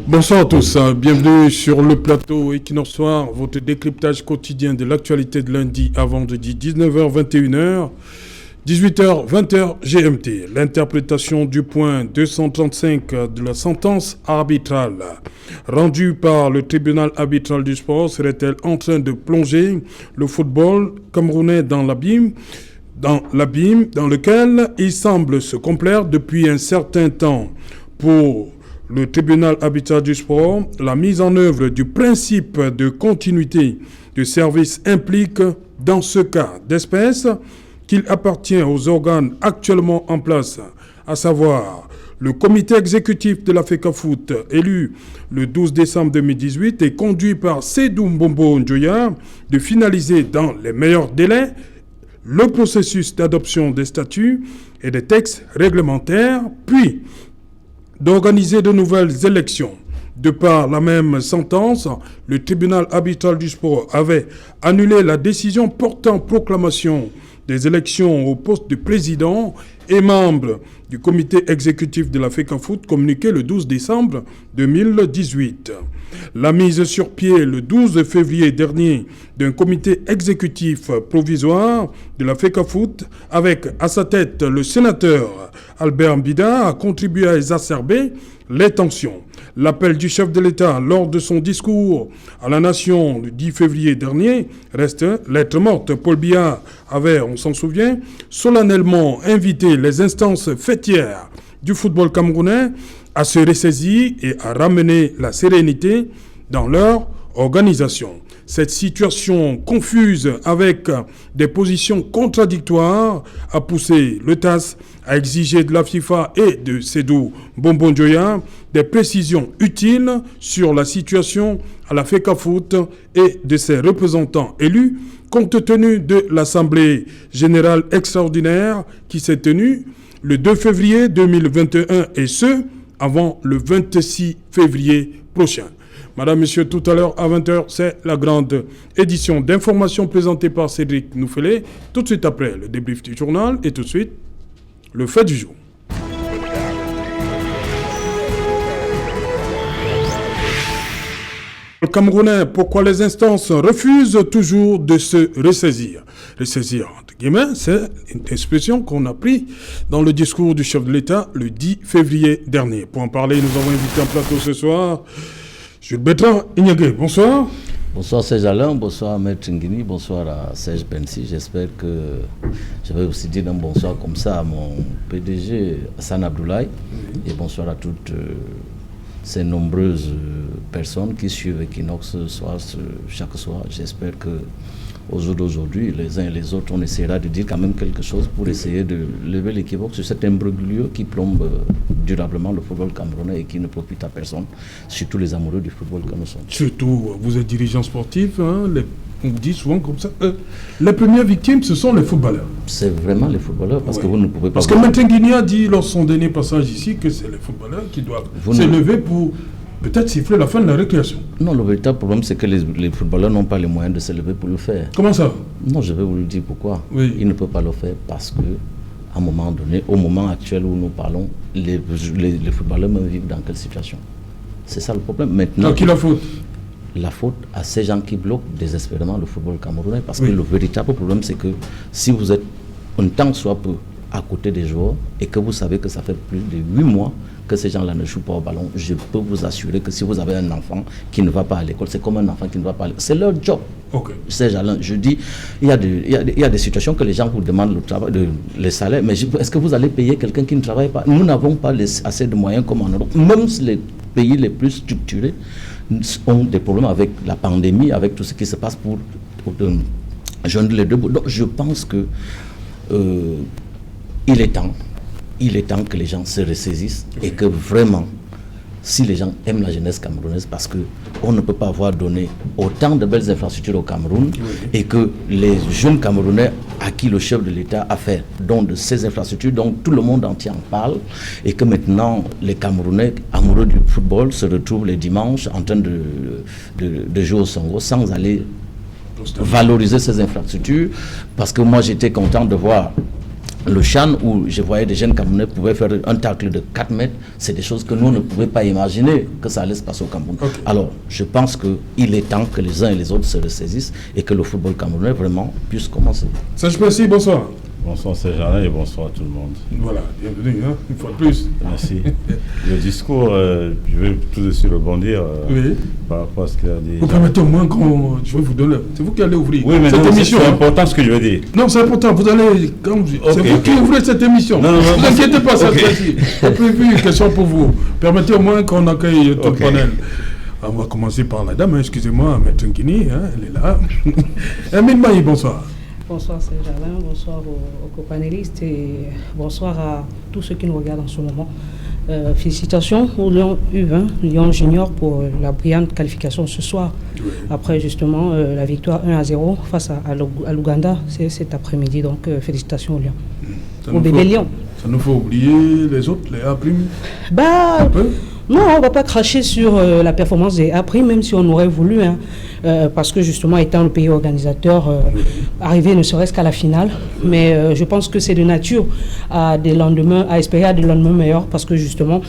Bonsoir à tous, bienvenue sur le plateau Equinox Soir, votre décryptage quotidien de l'actualité de lundi à vendredi 19h 21h, 18h 20h GMT. L'interprétation du point 235 de la sentence arbitrale rendue par le tribunal arbitral du sport serait-elle en train de plonger le football camerounais dans l'abîme dans lequel il semble se complaire depuis un certain temps? Pour le tribunal arbitral du sport, la mise en œuvre du principe de continuité de service implique, dans ce cas d'espèce, qu'il appartient aux organes actuellement en place, à savoir le comité exécutif de la FECAFOOT, élu le 12 décembre 2018 et conduit par Sédou Mbombo Njoya, de finaliser dans les meilleurs délais le processus d'adoption des statuts et des textes réglementaires, puis d'organiser de nouvelles élections. De par la même sentence, le tribunal arbitral du sport avait annulé la décision portant proclamation des élections au poste de président et membre du comité exécutif de la FECAFOOT communiqué le 12 décembre 2018. La mise sur pied le 12 février dernier d'un comité exécutif provisoire de la FECAFOOT avec à sa tête le sénateur Albert Mbida a contribué à exacerber les tensions. L'appel du chef de l'État lors de son discours à la nation le 10 février dernier reste lettre morte. Paul Biya avait, on s'en souvient, solennellement invité les instances fêtières du football camerounais à se ressaisir et à ramener la sérénité dans leur organisation. Cette situation confuse avec des positions contradictoires a poussé le TAS à exiger de la FIFA et de Sédou Mbombo Njoya des précisions utiles sur la situation à la FECAFOOT et de ses représentants élus compte tenu de l'Assemblée générale extraordinaire qui s'est tenue le 2 février 2021 et ce, avant le 26 février prochain. Madame, Monsieur, tout à l'heure à 20h, c'est la grande édition d'information présentée par Cédric Nouffelé. Tout de suite après, le débrief du journal et tout de suite, le fait du jour. Le Camerounais, pourquoi les instances refusent toujours de se ressaisir? Ressaisir, entre guillemets, c'est une expression qu'on a prise dans le discours du chef de l'État le 10 février dernier. Pour en parler, nous avons invité en plateau ce soir Jules Bertrand Ignagé. Bonsoir. Bonsoir Serge Alain, bonsoir Maître Ngini, bonsoir à Serge Bensi. J'espère que je vais aussi dire un bonsoir comme ça à mon PDG Hassan Abdoulaye et bonsoir à toutes ces nombreuses personnes qui suivent Equinox chaque soir. J'espère que au jour d'aujourd'hui, les uns et les autres, on essaiera de dire quand même quelque chose pour essayer de lever l'équivoque sur cet imbroglio qui plombe durablement le football camerounais et qui ne profite à personne, surtout les amoureux du football que nous sommes. Surtout, vous êtes dirigeant sportif, hein, on dit souvent comme ça. Les premières victimes, ce sont les footballeurs. C'est vraiment les footballeurs, parce que vous ne pouvez pas... Parce que Maître Nguini a dit lors de son dernier passage ici que c'est les footballeurs qui doivent s'élever pour peut-être siffler la fin de la récréation. Non, le véritable problème, c'est que les footballeurs n'ont pas les moyens de s'élever pour le faire. Comment ça? Non, je vais vous le dire pourquoi. Oui. Ils ne peuvent pas le faire parce que, à un moment donné, au moment actuel où nous parlons, les footballeurs même vivent dans quelle situation? C'est ça le problème. Maintenant, à qui la faute? La faute à ces gens qui bloquent désespérément le football camerounais. Parce que le véritable problème, c'est que si vous êtes un temps soit peu à côté des joueurs et que vous savez que ça fait plus de 8 mois que ces gens-là ne jouent pas au ballon, je peux vous assurer que si vous avez un enfant qui ne va pas à l'école, c'est comme un enfant qui ne va pas à l'école. C'est leur job. Okay. Je dis, il y a des situations que les gens vous demandent le travail, les salaires, mais est-ce que vous allez payer quelqu'un qui ne travaille pas? Nous n'avons pas assez de moyens comme en Europe. Même les pays les plus structurés ont des problèmes avec la pandémie, avec tout ce qui se passe pour joindre les deux bouts. Donc je pense que il est temps que les gens se ressaisissent et que vraiment, si les gens aiment la jeunesse camerounaise, parce qu'on ne peut pas avoir donné autant de belles infrastructures au Cameroun et que les jeunes Camerounais à qui le chef de l'État a fait don de ces infrastructures, donc tout le monde entier en parle, et que maintenant les Camerounais amoureux du football se retrouvent les dimanches en train de jouer au Songo sans aller valoriser ces infrastructures, parce que moi j'étais content de voir le CHAN où je voyais des jeunes Camerounais pouvaient faire un tacle de 4 mètres, c'est des choses que nous ne pouvions pas imaginer que ça allait se passer au Cameroun. Okay. Alors, je pense qu'il est temps que les uns et les autres se ressaisissent et que le football camerounais vraiment puisse commencer. Serge Pensy, bonsoir. Bonsoir Serge-Alain et bonsoir à tout le monde. Voilà, bienvenue, hein, une fois de plus. Merci. Le discours, je vais tout de suite rebondir par rapport à ce qu'il a dit. Vous permettez au moins qu'on... Je vais vous donner... C'est vous qui allez ouvrir cette émission. C'est important ce que je veux dire. Non, c'est important. Vous allez... C'est vous qui ouvrez cette émission. Ne vous inquiétez pas, ça c'est prévu. Une question pour vous. Permettez au moins qu'on accueille tout le panel. On va commencer par la dame, excusez-moi, Maître Nguini, hein, elle est là. Amine Maï, bonsoir. Bonsoir Serge-Alain, bonsoir aux copanélistes et bonsoir à tous ceux qui nous regardent en ce moment. Félicitations au Lyon U20, Lyon Junior pour la brillante qualification ce soir. Oui. Après justement la victoire 1-0 face à l'Ouganda, c'est cet après-midi. Donc félicitations au Lyon. Au bébé Lyon. Ça nous faut oublier les autres, les A'. Non, on ne va pas cracher sur la performance des A', même si on aurait voulu, hein, parce que justement, étant le pays organisateur, arriver ne serait-ce qu'à la finale. Mais je pense que c'est de nature à espérer à des lendemains meilleurs, parce que justement,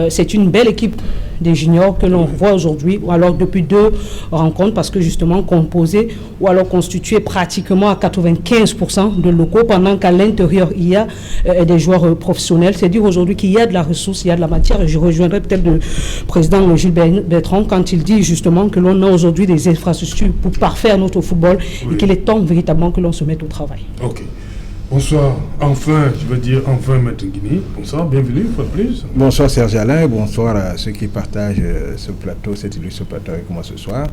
c'est une belle équipe des juniors que l'on voit aujourd'hui, ou alors depuis 2 rencontres, parce que justement composé ou alors constitué pratiquement à 95% de locaux, pendant qu'à l'intérieur, il y a des joueurs professionnels. C'est dire aujourd'hui qu'il y a de la ressource, il y a de la matière, et je rejoindrai peut-être le président Gilles Bertrand quand il dit justement que l'on a aujourd'hui des infrastructures pour parfaire notre football et qu'il est temps véritablement que l'on se mette au travail. Ok. Bonsoir, Maître Nguini. Bonsoir, bienvenue, une fois de plus. Bonsoir Serge-Alain, bonsoir à ceux qui partagent ce plateau, cet illustre plateau avec moi ce soir.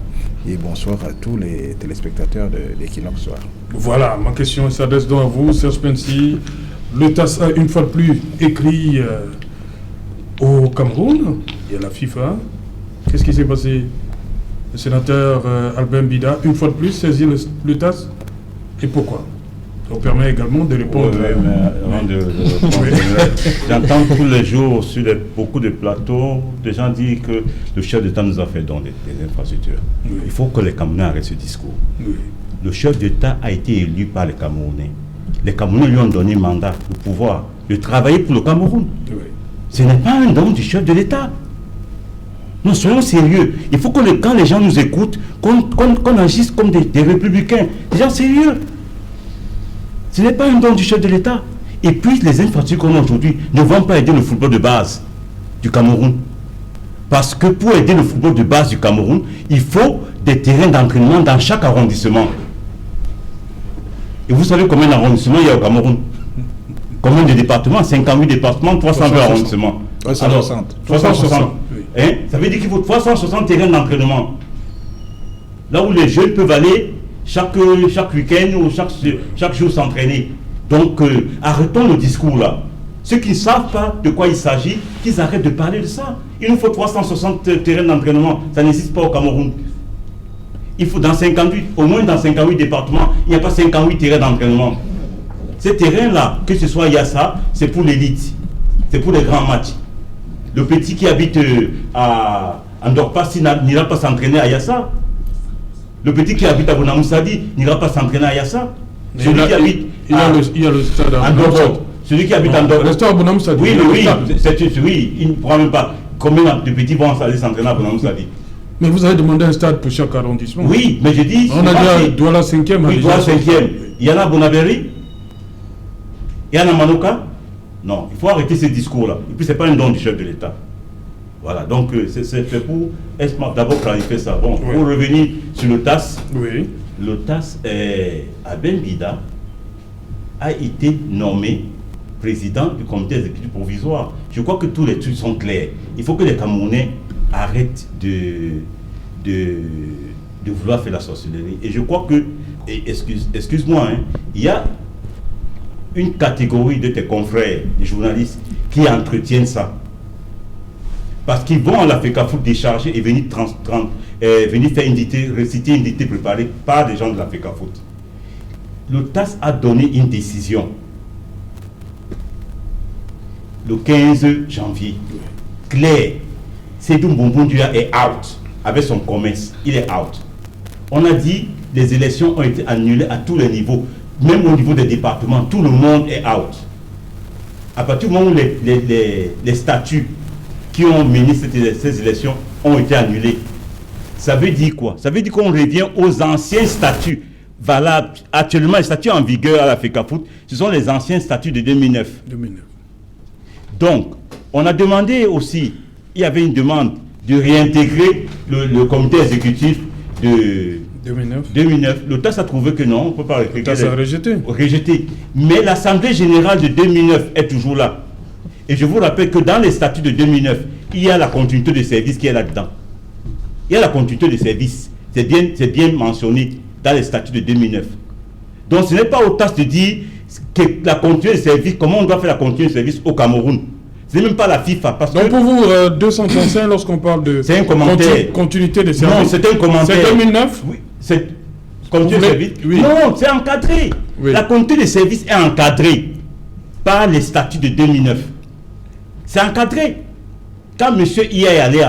Et bonsoir à tous les téléspectateurs de l'Equinox Soir. Voilà, ma question s'adresse donc à vous, Serge Pensy. Le TAS a une fois de plus écrit au Cameroun, il y a la FIFA. Qu'est-ce qui s'est passé? Le sénateur Albin Bida, une fois de plus, saisit le TAS. Et pourquoi? Ça permet également de répondre. J'entends tous les jours sur beaucoup de plateaux, des gens disent que le chef d'État nous a fait don des infrastructures. Oui. Il faut que les Camerounais arrêtent ce discours. Oui. Le chef d'État a été élu par les Camerounais. Les Camerounais lui ont donné mandat, le pouvoir de travailler pour le Cameroun. Oui. Ce n'est pas un don du chef de l'État. Nous soyons sérieux. Il faut que quand les gens nous écoutent, qu'on agisse comme des républicains, des gens sérieux. Ce n'est pas un don du chef de l'État. Et puis, les infrastructures qu'on a aujourd'hui ne vont pas aider le football de base du Cameroun. Parce que pour aider le football de base du Cameroun, il faut des terrains d'entraînement dans chaque arrondissement. Et vous savez combien d'arrondissements il y a au Cameroun? Combien de départements? 58 départements, 320 arrondissements. 360. 360. Oui. Hein? Ça veut dire qu'il faut 360 terrains d'entraînement. Là où les jeunes peuvent aller chaque week-end ou chaque jour s'entraîner. Donc, arrêtons le discours là. Ceux qui ne savent pas de quoi il s'agit, qu'ils arrêtent de parler de ça. Il nous faut 360 terrains d'entraînement. Ça n'existe pas au Cameroun. Il faut au moins dans 58 départements, il n'y a pas 58 terrains d'entraînement. Ces terrains-là, que ce soit Yassa, c'est pour l'élite. C'est pour les grands matchs. Le petit qui habite à Ndorpassi n'ira pas s'entraîner à Yassa. Le petit qui habite à Bonamoussadi n'ira pas s'entraîner à Yassa. Il y a le stade à Ndorpassi. Celui qui habite à Ndorpassi. Le stade à Bonamoussadi. Oui, il ne pourra même pas. Combien de petits vont aller s'entraîner à Bonamoussadi? Mais vous avez demandé un stade pour chaque arrondissement. Oui, mais je dis... On a déjà Douala 5e. Oui, Douala 5e. Il y en a à Bonabéry. Il y en a à Manoka. Non, il faut arrêter ce discours-là. Et puis, ce n'est pas un don du chef de l'État. Voilà, donc c'est fait pour d'abord clarifier ça. Bon, oui. Pour revenir sur le TAS, oui. Le TAS, Albin Bida a été nommé président du comité exécutif provisoire. Je crois que tous les trucs sont clairs. Il faut que les Camerounais arrêtent de vouloir faire la sorcellerie. Et je crois que, excuse-moi, hein, il y a une catégorie de tes confrères, des journalistes, qui entretiennent ça. Parce qu'ils vont à la FECAFOOT décharger et venir faire réciter une dictée préparée par des gens de la FECAFOOT. Le TAS a donné une décision le 15 janvier. Claire, Seydou Mboumboudia est out avec son commerce. Il est out. On a dit les élections ont été annulées à tous les niveaux. même au niveau des départements, tout le monde est out. À partir du moment où les statuts qui ont mené ces élections ont été annulés, ça veut dire quoi? Ça veut dire qu'on revient aux anciens statuts valables. Actuellement, les statuts en vigueur à la FECAFOOT, ce sont les anciens statuts de 2009. Donc, on a demandé aussi, il y avait une demande de réintégrer le comité exécutif de 2009. Le TAS a trouvé que non, on ne peut pas réintégrer. Le TAS a rejeté. Mais l'Assemblée générale de 2009 est toujours là. Et je vous rappelle que dans les statuts de 2009, il y a la continuité de service qui est là-dedans. Il y a la continuité de service. C'est bien mentionné dans les statuts de 2009. Donc ce n'est pas au TAS de dire que la continuité de service, comment on doit faire la continuité de service au Cameroun. Ce n'est même pas la FIFA. Parce donc que pour vous, 235, lorsqu'on parle de c'est un commentaire. Continuité de service. Non, c'est un commentaire. C'est 2009. Oui, c'est continuité de service. Oui. Non, c'est encadré. Oui. La continuité de service est encadrée par les statuts de 2009. C'est encadré. Quand M. Iya est allé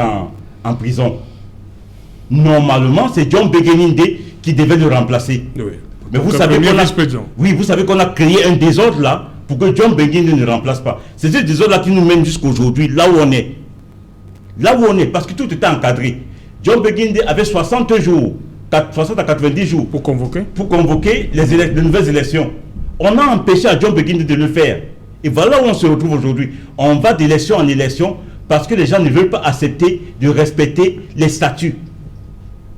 en prison, normalement, c'est John Begeninde qui devait le remplacer. Oui. Mais vous savez vous savez qu'on a créé un désordre là pour que John Begeninde ne remplace pas. C'est ce désordre là qui nous mène jusqu'aujourd'hui, là où on est. Là où on est, parce que tout était encadré. John Begeninde avait 60 jours, 60 à 90 jours pour convoquer les nouvelles élections. On a empêché à John Begeninde de le faire. Et voilà où on se retrouve aujourd'hui. On va d'élection en élection parce que les gens ne veulent pas accepter de respecter les statuts.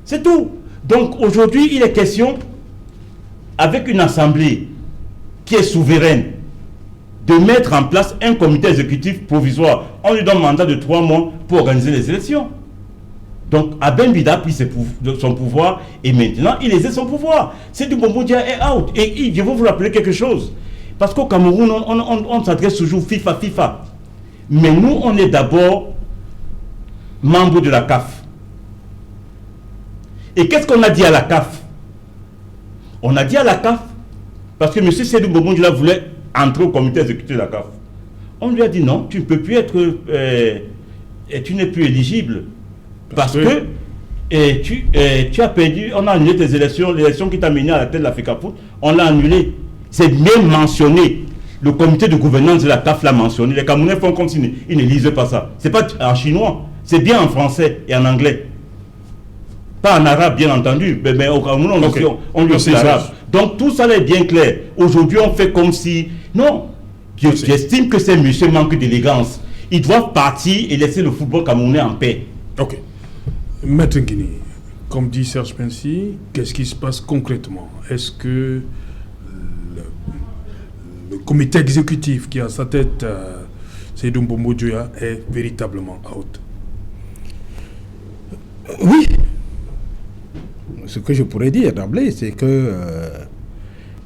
C'est tout. Donc aujourd'hui, il est question, avec une assemblée qui est souveraine, de mettre en place un comité exécutif provisoire. On lui donne un mandat de 3 mois pour organiser les élections. Donc Aben Bida a pris son pouvoir et maintenant il exerce son pouvoir. C'est du Bomboudia est out. Et je veux vous rappeler quelque chose. Parce qu'au Cameroun, on s'adresse toujours FIFA. Mais nous, on est d'abord membre de la CAF. Et qu'est-ce qu'on a dit à la CAF? On a dit à la CAF, parce que M. Sédou Bomboudia voulait entrer au comité exécutif de la CAF. On lui a dit non, tu ne peux plus être... tu n'es plus éligible. Parce que tu as perdu, on a annulé tes élections, l'élection qui t'a mené à la tête de la FECAFOOT, on l'a annulé. C'est bien mentionné. Le comité de gouvernance de la CAF l'a mentionné. Les Camerounais font comme s'ils ne lisaient pas ça. Ce n'est pas en chinois, c'est bien en français et en anglais. Pas en arabe, bien entendu, mais au Cameroun, on lit aussi l'arabe. Donc tout ça est bien clair. Aujourd'hui, on fait comme si... Non, j'estime que ces messieurs manquent d'élégance. Ils doivent partir et laisser le football camerounais en paix. Ok. Maître Nguini, comme dit Serge Pensy, qu'est-ce qui se passe concrètement? Est-ce que le comité exécutif qui a à sa tête Sédou Bomboudia est véritablement out? Oui. Ce que je pourrais dire d'emblée, c'est que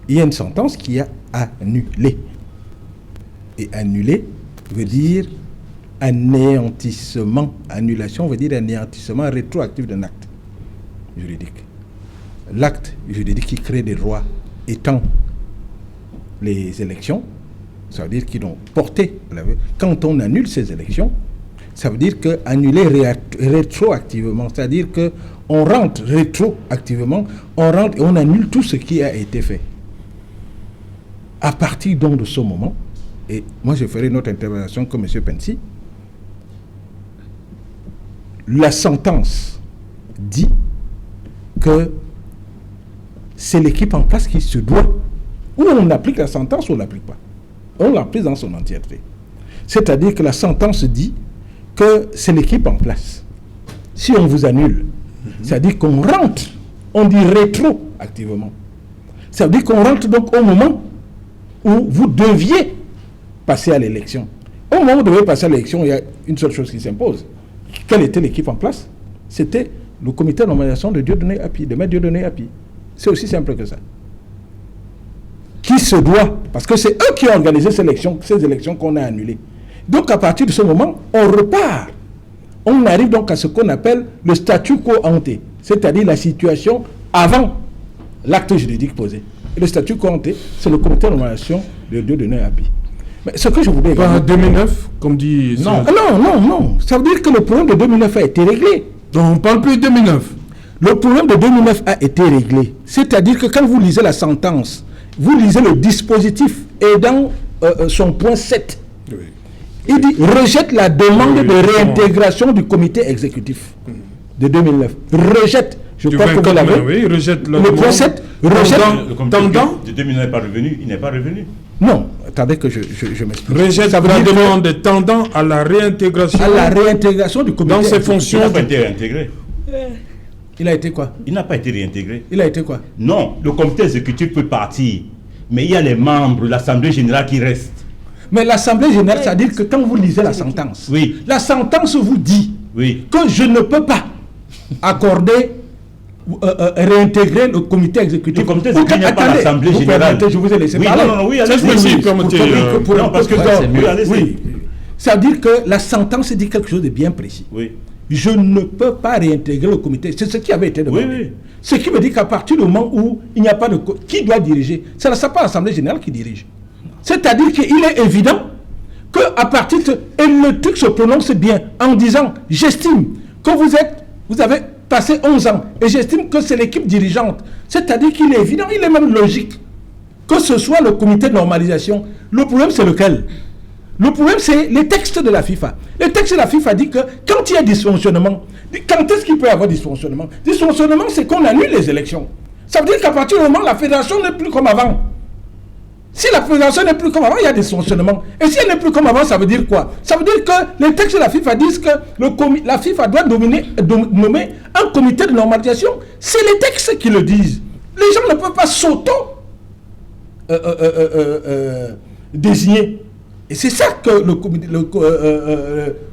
il y a une sentence qui a annulé. Et annulé veut dire anéantissement. Annulation veut dire anéantissement rétroactif d'un acte juridique. L'acte juridique qui crée des droits étant les élections, ça veut dire qu'ils ont porté. Quand on annule ces élections, ça veut dire que annuler rétroactivement, c'est-à-dire qu'on rentre rétroactivement, on rentre et on annule tout ce qui a été fait. À partir donc de ce moment, et moi je ferai une autre interprétation que M. Pensy, la sentence dit que c'est l'équipe en place qui se doit, ou on applique la sentence ou on ne l'applique pas. On l'applique dans son entièreté. C'est-à-dire que la sentence dit que c'est l'équipe en place. Si on vous annule, c'est-à-dire qu'on rentre, on dit rétroactivement. Ça veut dire qu'on rentre donc au moment où vous deviez passer à l'élection. Au moment où vous devez passer à l'élection, il y a une seule chose qui s'impose. Quelle était l'équipe en place? C'était le comité de nomination de Dieudonné Api, de Maître Dieudonné Api. C'est aussi simple que ça. Qui se doit, parce que c'est eux qui ont organisé ces élections qu'on a annulées. Donc à partir de ce moment, on repart. On arrive donc à ce qu'on appelle le statu quo ante, c'est-à-dire la situation avant l'acte juridique posé. Et le statu quo ante, c'est le comité de nomination de Dieudonné Api. Mais ce que je voulais... Pas 2009, comme dit... Non. Ça veut dire que le problème de 2009 a été réglé. Donc on ne parle plus de 2009. Le problème de 2009 a été réglé. C'est-à-dire que quand vous lisez la sentence vous lisez le dispositif et dans son point 7, Oui. il dit rejette la demande Oui, de oui, réintégration du comité exécutif de 2009. Rejette. Je Du crois que vous 24 l'avez. mai, oui, rejette la Le demande. point 7, rejette. Le comité Tendant. de 2009 n'est pas revenu, il n'est pas revenu. Non, attendez que je m'explique. Rejette Ça veut la dire que demande tendant à la réintégration à la réintégration du comité dans ses exécutif. Il fonctions. n'a pas été réintégré. Il a été quoi? Il n'a pas été réintégré. Il a été quoi? Non, le comité exécutif peut partir, mais il y a les membres, l'Assemblée générale qui reste. Mais l'Assemblée générale, c'est-à-dire que quand vous lisez la sentence, Oui. la sentence vous dit Oui. que je ne peux pas accorder, réintégrer le comité exécutif. Le comité exécutif n'a pas Attendez, l'Assemblée vous générale. permettez, je vous ai laissé Oui, parler. non, oui, Ça, allez-y. je peux si Oui, permettez, non, parce que oui, allez-y. oui. Ça veut dire que la sentence dit quelque chose de bien précis. Oui. Je ne peux pas réintégrer le comité. C'est ce qui avait été demandé. Oui, oui. Ce qui veut dire qu'à partir du moment où il n'y a pas de... Qui doit diriger? C'est pas l'Assemblée générale qui dirige. C'est-à-dire qu'il est évident qu'à partir de... Et le truc se prononce bien en disant, j'estime que vous avez passé 11 ans et j'estime que c'est l'équipe dirigeante. C'est-à-dire qu'il est évident, il est même logique que ce soit le comité de normalisation. Le problème, c'est lequel? Le problème, c'est les textes de la FIFA. Les textes de la FIFA disent que quand il y a dysfonctionnement, quand est-ce qu'il peut y avoir dysfonctionnement? Dysfonctionnement, c'est qu'on annule les élections. Ça veut dire qu'à partir du moment où la fédération n'est plus comme avant. Si la fédération n'est plus comme avant, il y a dysfonctionnement. Et si elle n'est plus comme avant, ça veut dire quoi? Ça veut dire que les textes de la FIFA disent que la FIFA doit nommer un comité de normalisation. C'est les textes qui le disent. Les gens ne peuvent pas désigner. Et c'est ça que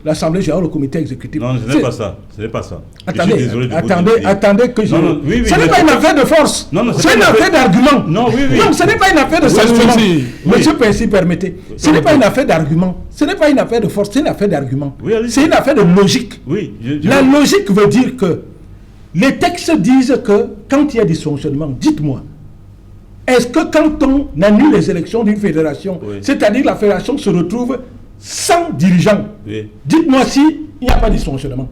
l'Assemblée générale, le comité exécutif. Non, ce n'est pas ça. Ce n'est pas ça. Attendez, Je suis désolé de vous attendez que je... Non, non, oui, oui, ce n'est pas une affaire de force. Non, non, c'est une affaire d'argument. Non, oui, oui. Non, ce n'est pas une affaire de sentiment. oui. Monsieur Pensi, permettez. Ce n'est pas une affaire d'argument. Ce n'est pas une affaire de force, c'est une affaire d'argument. Oui, allez-y. C'est une affaire de logique. Oui. La logique veut dire que les textes disent que quand il y a dysfonctionnement, dites-moi, est-ce que quand on annule les élections d'une fédération, Oui. c'est-à-dire la fédération se retrouve sans dirigeant, Oui. dites-moi si il n'y a pas de dysfonctionnement.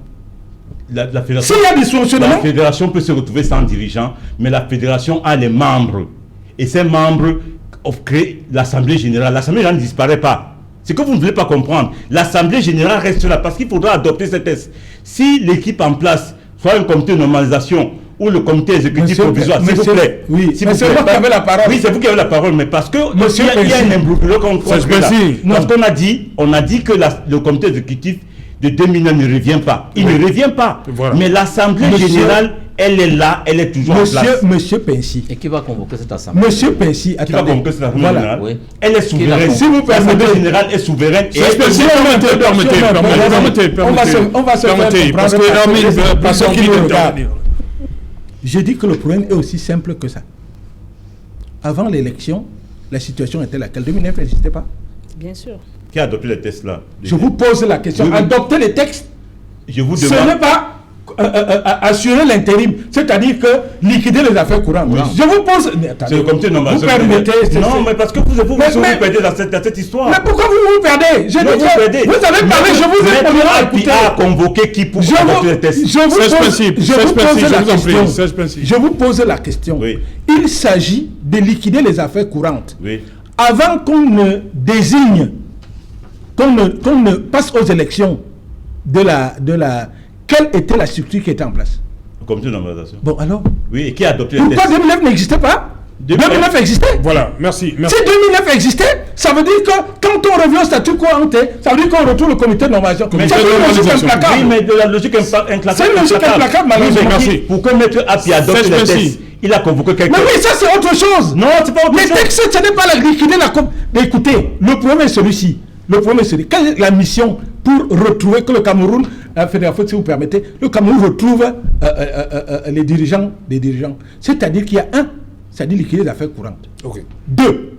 La fédération, S'il y a dysfonctionnement, la fédération peut se retrouver sans dirigeant, mais la fédération a les membres. Et ces membres ont créé l'Assemblée générale. L'Assemblée générale ne disparaît pas. C'est que vous ne voulez pas comprendre. L'Assemblée générale reste là parce qu'il faudra adopter ces tests. Si l'équipe en place, soit un comité de normalisation ou le comité exécutif provisoire, s'il vous plaît. Oui, s'il mais vous c'est plaît. moi qui avais la parole. Oui, c'est vous qui avez la parole, mais parce que Monsieur il y a Pensi. un imbroglio qu'on Serge crée là. Pensi. Parce qu'on a dit que le comité exécutif de 2009 ne revient pas. Il ne revient pas. Voilà. Mais l'Assemblée Monsieur- générale, elle est là, elle est toujours en place. Monsieur Pensi. Et qui va convoquer cette assemblée? Monsieur Pensi, Qui va attendez. convoquer cette Assemblée Voilà. générale. Oui. Elle est souveraine. Si vous permettez- L'Assemblée générale est souveraine. Et Serge elle- Pensi, permettez. On va se faire Permettez, comprendre parce que Armin passe ceux qui envie nous regardent. d'intervenir. J'ai dit que le problème est aussi simple que ça. Avant l'élection, la situation était laquelle? 2009 n'existait pas. Bien sûr. Qui a adopté les tests là? Je vous pose la question. Oui, oui. Adopter les textes, Je vous ce demande. n'est pas assurer l'intérim, c'est-à-dire que liquider les affaires courantes. Oui. Je vous pose... Mais attendez, C'est le comité de vous normalisation. permettez... Non, mais parce que vous Mais- perdez dans cette histoire. Mais pourquoi vous perdez? J'ai Non, dit vous que perdez. vous avez parlé, je vous ai Maître posé à Apia écouter. a convoqué qui pour Je adopter vous, les tests. je vous Serge pose, Pensi, je Serge vous Pensi, pose je la vous en prie, question. Serge Pensi. Je vous pose la question. Oui. Il s'agit de liquider les affaires courantes. Oui. Avant qu'on ne désigne, qu'on ne passe aux élections quelle était la structure qui était en place? Le comité de normalisation. Bon alors, Oui, et qui a adopté les pourquoi tests? 2009 n'existait pas? 2009 existait. Voilà, merci. Si 2009 existait, ça veut dire que quand on revient au statut quo ante, ça veut dire qu'on retrouve le comité de normalisation. Comité Ça de veut dire une logique normalisation. implacable. Oui, mais de la logique implacable. C'est une logique implacable, malheureusement. Merci. Pour que Maître Apia adopte Serge les Pensi. tests, il a convoqué quelqu'un. Mais oui, ça c'est autre chose. Non, c'est pas autre Les chose. textes, ce n'est pas la liquider la com. Mais écoutez, le problème est celui-ci. Le problème est celui. Quelle est la mission pour retrouver que le Cameroun, Fédération, si vous permettez, le Cameroun retrouve les dirigeants des dirigeants. C'est-à-dire qu'il y a c'est-à-dire liquider les affaires courantes. Ok. 2,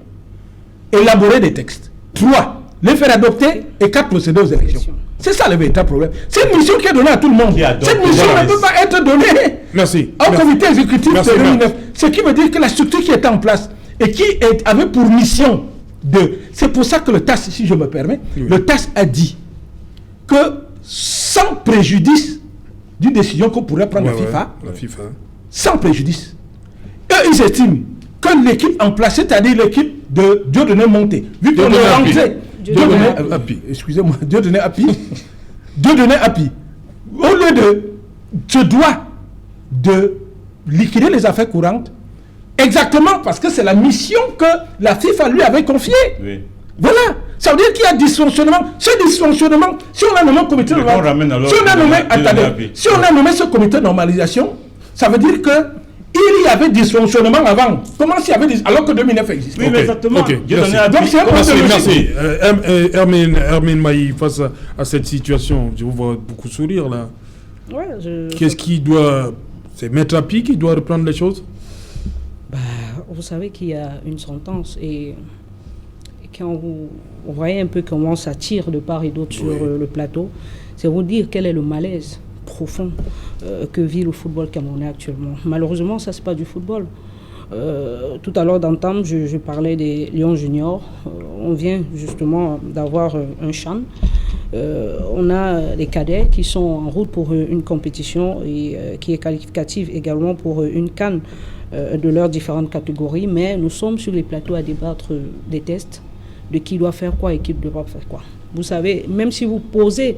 élaborer des textes. 3, les faire adopter. Et 4, procéder aux élections. C'est ça le véritable problème. C'est une mission qui est donnée à tout le monde. Qui adopte, Cette mission voilà, ne peut pas être donnée Merci. au comité exécutif Merci, de 2009. Ce qui veut dire que la structure qui était en place et qui avait pour mission de... C'est pour ça que le TAS, si je me permets, Oui. le TAS a dit que sans préjudice d'une décision qu'on pourrait prendre Ouais, la FIFA, ouais, la FIFA. sans préjudice, eux, ils estiment que que l'équipe en place, c'est-à-dire l'équipe de Dieudonné Monté, vu qu'on est rentré, excusez-moi, Dieudonné Happy, au lieu de se doit de liquider les affaires courantes, exactement parce que c'est la mission que la FIFA lui avait confiée. Oui. Voilà, ça veut dire qu'il y a dysfonctionnement. Ce dysfonctionnement, si on a nommé comité de si on a nommé ce comité de normalisation, ça veut dire que il y avait dysfonctionnement avant. Comment s'il y avait alors que 2009 existe? Oui, mais exactement. Donc c'est merci. Hermine Maï, face à cette situation, je vous vois beaucoup sourire là. Ouais, Qu'est-ce qui doit... C'est Maître Happy qui doit reprendre les choses? Vous savez qu'il y a une sentence et quand vous voyez un peu comment ça tire de part et d'autre sur le plateau, c'est vous dire quel est le malaise profond que vit le football camerounais actuellement. Malheureusement, ça c'est pas du football. Tout à l'heure d'entendre, je parlais des Lions Juniors. On vient justement d'avoir un CHAN. On a les cadets qui sont en route pour une compétition et qui est qualificative également pour une CAN de leurs différentes catégories. Mais nous sommes sur les plateaux à débattre des tests, de qui doit faire quoi et qui ne doit pas faire quoi. Vous savez, même si vous posez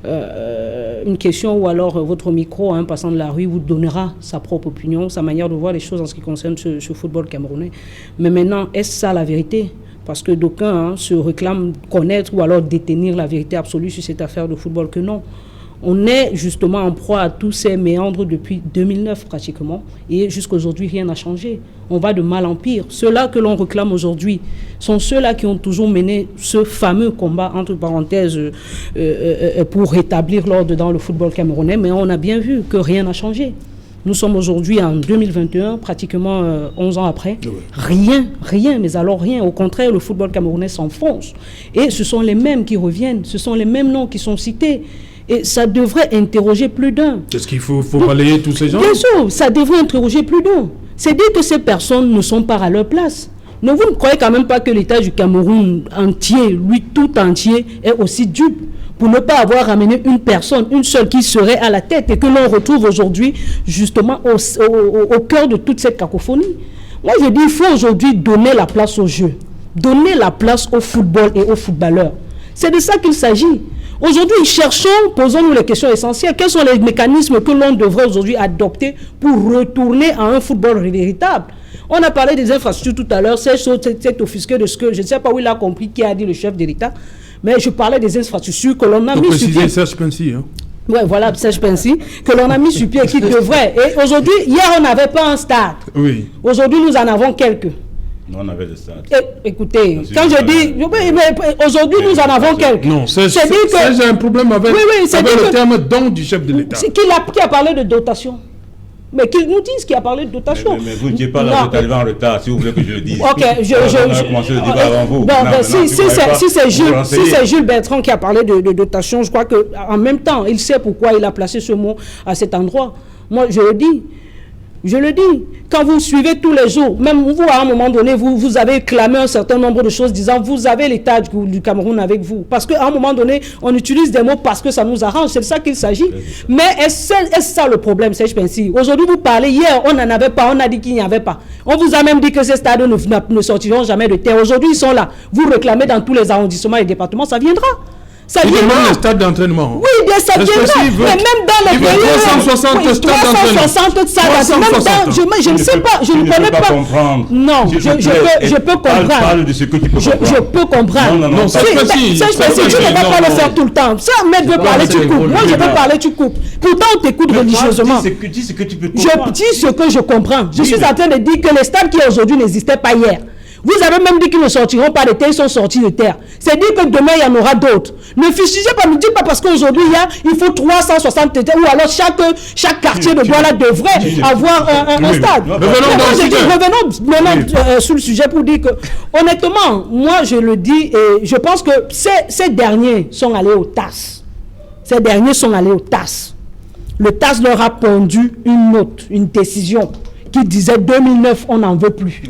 une question ou alors votre micro à un passant de la rue vous donnera sa propre opinion, sa manière de voir les choses en ce qui concerne ce football camerounais. Mais maintenant, est-ce ça la vérité? Parce que d'aucuns se réclament connaître ou alors détenir la vérité absolue sur cette affaire de football que non. On est justement en proie à tous ces méandres depuis 2009 pratiquement et jusqu'à aujourd'hui rien n'a changé. On va de mal en pire. Ceux-là que l'on réclame aujourd'hui sont ceux-là qui ont toujours mené ce fameux combat entre parenthèses pour rétablir l'ordre dans le football camerounais, mais on a bien vu que rien n'a changé. Nous sommes aujourd'hui en 2021, pratiquement 11 ans après. Rien, mais alors rien. Au contraire, le football camerounais s'enfonce. Et ce sont les mêmes qui reviennent, ce sont les mêmes noms qui sont cités. Et ça devrait interroger plus d'un. Est-ce qu'il faut balayer tous ces gens? Bien sûr, ça devrait interroger plus d'un. C'est dire que ces personnes ne sont pas à leur place. Mais vous ne croyez quand même pas que l'État du Cameroun entier, lui tout entier, est aussi dupe pour ne pas avoir ramené une personne, une seule qui serait à la tête et que l'on retrouve aujourd'hui justement au cœur de toute cette cacophonie. Moi je dis, il faut aujourd'hui donner la place au jeu, donner la place au football et aux footballeurs. C'est de ça qu'il s'agit. Aujourd'hui, cherchons, posons-nous les questions essentielles. Quels sont les mécanismes que l'on devrait aujourd'hui adopter pour retourner à un football véritable? On a parlé des infrastructures tout à l'heure, c'est offusqué de ce que, je ne sais pas où il a compris, qui a dit le chef de l'État, mais je parlais des infrastructures que l'on a mis sur pied. Serge Pensy, hein. Ouais, voilà, Serge Pensy, que l'on a mis sur pied, qui devrait. Et aujourd'hui, hier, on n'avait pas un stade. Oui. Aujourd'hui, nous en avons quelques. Non, on avait le stade. Écoutez, quand je dis... Mais aujourd'hui, nous en avons quelques. Non, j'ai un problème avec le terme don du chef de l'État. Qui a parlé de dotation? Mais qu'ils nous disent qui a parlé de dotation. Mais vous ne dites pas là, vous êtes arrivé en retard, si vous voulez que je le dise. Ok, on a commencé le débat avant vous. Si c'est Jules Bertrand qui a parlé de dotation, je crois qu'en même temps, il sait pourquoi il a placé ce mot à cet endroit. Moi, je le dis, quand vous suivez tous les jours, même vous, à un moment donné, vous avez clamé un certain nombre de choses disant vous avez l'État du Cameroun avec vous. Parce qu'à un moment donné, on utilise des mots parce que ça nous arrange, c'est de ça qu'il s'agit. Mais est-ce ça le problème, Serge Pensy? Aujourd'hui, vous parlez, hier, on n'en avait pas, on a dit qu'il n'y avait pas. On vous a même dit que ces stades ne sortiront jamais de terre. Aujourd'hui, ils sont là. Vous réclamez dans tous les arrondissements et départements, ça viendra. Ça viendra. Les stades d'entraînement. Oui, ça viendra. Mais même dans les pays... 360 stades d'entraînement. Je ne sais pas, je ne connais pas. Non, je peux comprendre. Parle de ce que tu peux comprendre. Je peux comprendre. Non, ça tu ne vas pas le faire tout le temps. Ça, mec veut parler, tu coupes. Moi, je veux parler, tu coupes. Pourtant, on t'écoute religieusement. Dis ce que tu peux comprendre. Je dis ce que je comprends. Je suis en train de dire que les stades qui aujourd'hui n'existaient pas hier. Vous avez même dit qu'ils ne sortiront pas de terre, ils sont sortis de terre. C'est dire que demain, il y en aura d'autres. Ne fustigez pas, ne dites pas parce qu'aujourd'hui, il faut 360 terres, ou alors chaque quartier de Douala devrait avoir un stade. Revenons maintenant sur le sujet pour dire que, honnêtement, moi je le dis, et je pense que ces derniers sont allés au TAS. Ces derniers sont allés au TAS. Le TAS leur a pondu une note, une décision qui disait 2009, on n'en veut plus.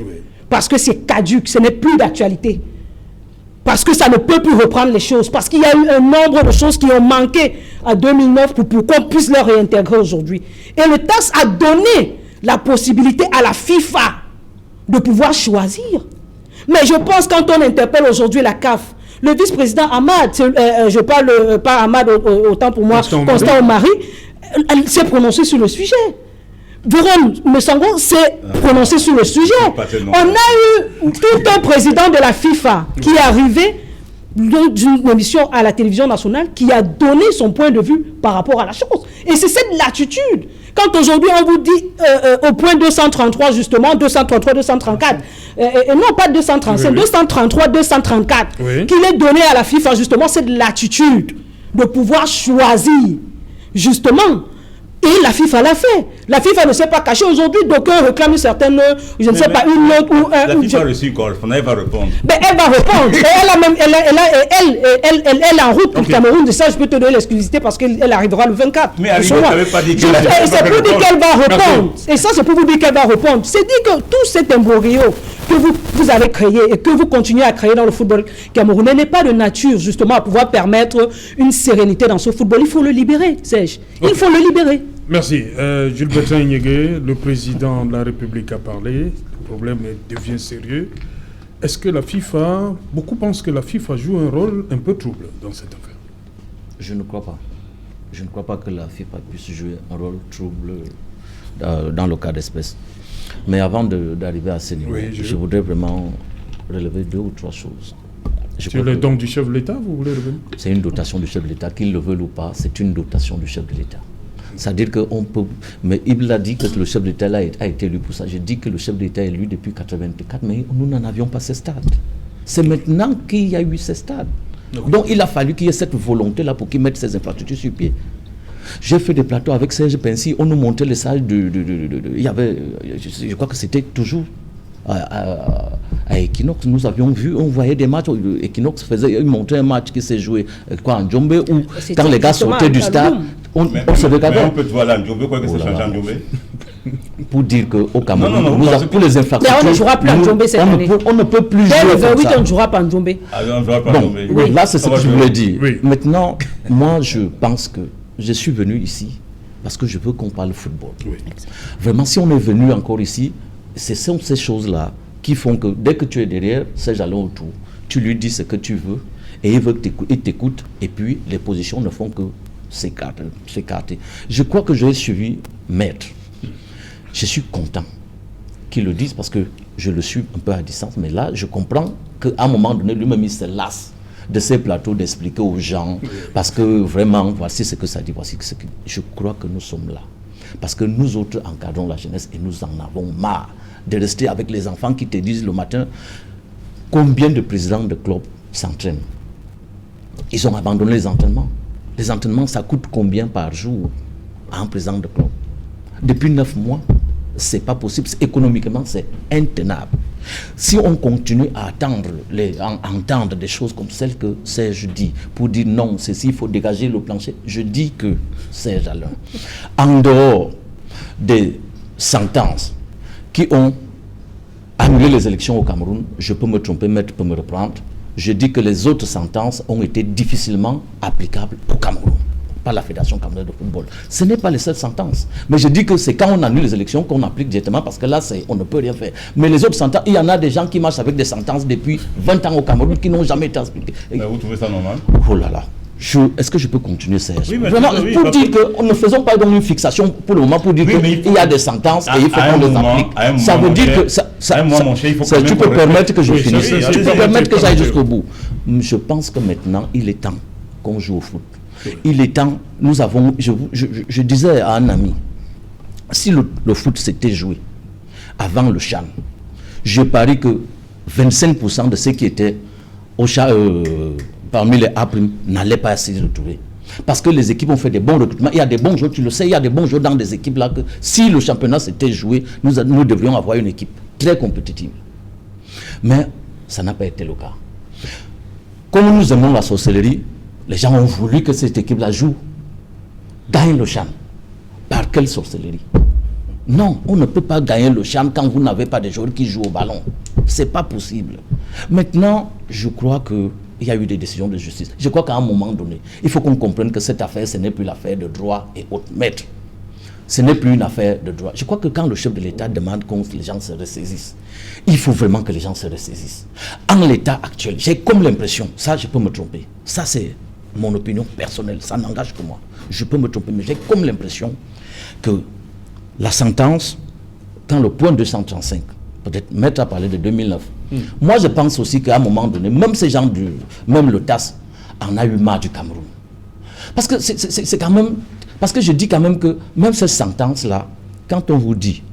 Parce que c'est caduc, ce n'est plus d'actualité. Parce que ça ne peut plus reprendre les choses. Parce qu'il y a eu un nombre de choses qui ont manqué en 2009 pour qu'on puisse les réintégrer aujourd'hui. Et le TAS a donné la possibilité à la FIFA de pouvoir choisir. Mais je pense quand on interpelle aujourd'hui la CAF, le vice-président Ahmad, je parle pas Ahmad autant pour moi, Constant Omari, elle s'est prononcée sur le sujet. Véron Messango s'est prononcé sur le sujet. On a eu tout un président de la FIFA qui est arrivé d'une émission à la télévision nationale qui a donné son point de vue par rapport à la chose. Et c'est cette latitude. Quand aujourd'hui on vous dit au point 233 justement, 233, 234, et non pas 235, 233, 234, qu'il est donné à la FIFA justement cette latitude de pouvoir choisir justement. Et la FIFA l'a fait. La FIFA ne s'est pas cachée aujourd'hui. D'aucuns réclament certaines, je ne sais pas, une note ou un. La FIFA a reçu une correspondance, elle va répondre. Mais elle va répondre. Et elle est en route pour le Cameroun. De ça, je peux te donner l'exclusivité parce qu'elle arrivera le 24. Mais elle n'avait pas dit qu'elle c'est pour dire qu'elle va répondre. Et ça, c'est pour vous dire qu'elle va répondre. C'est dire que tout cet imbroglio que vous avez créé et que vous continuez à créer dans le football camerounais n'est pas de nature, justement, à pouvoir permettre une sérénité dans ce football. Il faut le libérer, Serge. Il faut le libérer. Merci. Jules Bertin Nyege, le président de la République a parlé. Le problème devient sérieux. Est-ce que la FIFA, beaucoup pensent que la FIFA joue un rôle un peu trouble dans cette affaire? Je ne crois pas. Je ne crois pas que la FIFA puisse jouer un rôle trouble dans le cas d'espèce. Mais avant d'arriver à ce niveau, je voudrais vraiment relever 2 ou 3 choses. Sur les dons du chef de l'État, vous voulez revenir? C'est une dotation du chef de l'État, qu'il le veuille ou pas, c'est une dotation du chef de l'État. C'est-à-dire qu'on peut... Mais il a dit que le chef de l'État a été élu pour ça. Je dis que le chef de l'État est élu depuis 1984, mais nous n'en avions pas ce stade. C'est maintenant qu'il y a eu ce stade. Donc il a fallu qu'il y ait cette volonté-là pour qu'il mette ses infrastructures sur pied. J'ai fait des plateaux avec Serge Pensy, on nous montrait les salles il y avait, je crois que c'était toujours à Equinox, nous avions vu, on voyait des matchs, Equinox il montrait un match qui s'est joué en Djombe, où quand les gars sortaient du stade, on se regardait. On peut te voir là en Djombe, quoi que c'est changé en Djombe. Pour dire qu'au Cameroun, pour les infrastructures, on ne jouera plus en Djombe cette année. On ne peut plus jouer comme ça. On ne jouera pas en Djombe. Bon, là c'est ce que je voulais dire. Maintenant, moi je pense que je suis venu ici parce que je veux qu'on parle football. Vraiment, si on est venu encore ici, ce sont ces choses-là qui font que dès que tu es derrière, c'est jalon autour. Tu lui dis ce que tu veux et il t'écoute et puis les positions ne font que s'écarter. Je crois que j'ai suivi Maître. Je suis content qu'il le dise parce que je le suis un peu à distance, mais là, je comprends qu'à un moment donné, lui-même, il se lasse de ces plateaux d'expliquer aux gens parce que vraiment, voici ce que ça dit, voici ce que... Je crois que nous sommes là. Parce que nous autres encadrons la jeunesse et nous en avons marre de rester avec les enfants qui te disent le matin combien de présidents de clubs s'entraînent. Ils ont abandonné les entraînements. Les entraînements, ça coûte combien par jour à un président de club? Depuis 9 mois, c'est pas possible. Économiquement, c'est intenable. Si on continue à entendre des choses comme celles que Serge dit, pour dire non, ceci, il faut dégager le plancher, je dis que, Serge Alain, en dehors des sentences qui ont annulé les élections au Cameroun, je peux me tromper, Maître peut me reprendre, je dis que les autres sentences ont été difficilement applicables au Cameroun par la Fédération camerounaise de football. Ce n'est pas les seules sentences. Mais je dis que c'est quand on annule les élections qu'on applique directement parce que là, on ne peut rien faire. Mais les autres sentences, il y en a des gens qui marchent avec des sentences depuis 20 ans au Cameroun qui n'ont jamais été appliquées. Mais vous trouvez ça normal? Oh là là. Est-ce que je peux continuer, Serge? Oui, vraiment, pour dire que ne faisons pas donc une fixation pour le moment, pour dire qu'il y a des sentences et il faut qu'on les applique. Ça veut dire que tu peux permettre que je finisse. Tu peux permettre que j'aille jusqu'au bout. Je pense que maintenant, il est temps qu'on joue au foot. Il est temps, nous avons, je disais à un ami, si le foot s'était joué avant le CHAN, je parie que 25% de ceux qui étaient au parmi les A' n'allaient pas essayer de trouver. Parce que les équipes ont fait des bons recrutements. Il y a des bons joueurs, tu le sais, il y a des bons joueurs dans des équipes là que si le championnat s'était joué, nous devrions avoir une équipe très compétitive. Mais ça n'a pas été le cas. Comme nous aimons la sorcellerie, les gens ont voulu que cette équipe-là joue, gagne le CHAN. Par quelle sorcellerie? Non, on ne peut pas gagner le CHAN quand vous n'avez pas de joueurs qui jouent au ballon. Ce n'est pas possible. Maintenant, je crois qu'il y a eu des décisions de justice. Je crois qu'à un moment donné, il faut qu'on comprenne que cette affaire, ce n'est plus l'affaire de droit et autres. Maître, ce n'est plus une affaire de droit. Je crois que quand le chef de l'État demande que les gens se ressaisissent, il faut vraiment que les gens se ressaisissent. En l'état actuel, j'ai comme l'impression, ça je peux me tromper, ça c'est mon opinion personnelle, ça n'engage que moi. Je peux me tromper, mais j'ai comme l'impression que la sentence, quand le point 235, peut-être Maître a parlé de 2009, moi je pense aussi qu'à un moment donné, même ces gens, même le TAS, en a eu marre du Cameroun. Parce que c'est quand même, parce que je dis quand même que même cette sentence-là, quand on vous dit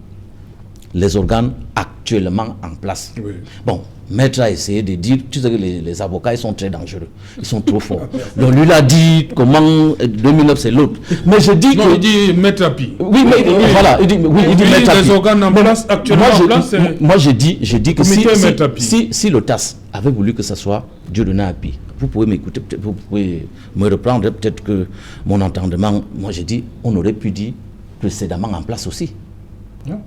les organes actuellement en place, oui. Bon, Maître a essayé de dire, tu sais que les avocats, ils sont très dangereux, ils sont trop forts. Donc lui, il a dit comment 2009 c'est l'autre. Mais je dis non, il dit Maître Api. Oui, mais oui. Voilà, il dit, oui, il dit Maître Api. Les organes en place actuellement en place, moi je dis que si le TAS avait voulu que ce soit Dieudonné Api, vous pouvez m'écouter, vous pouvez me reprendre, peut-être que mon entendement, moi j'ai dit, on aurait pu dire précédemment en place aussi. Non.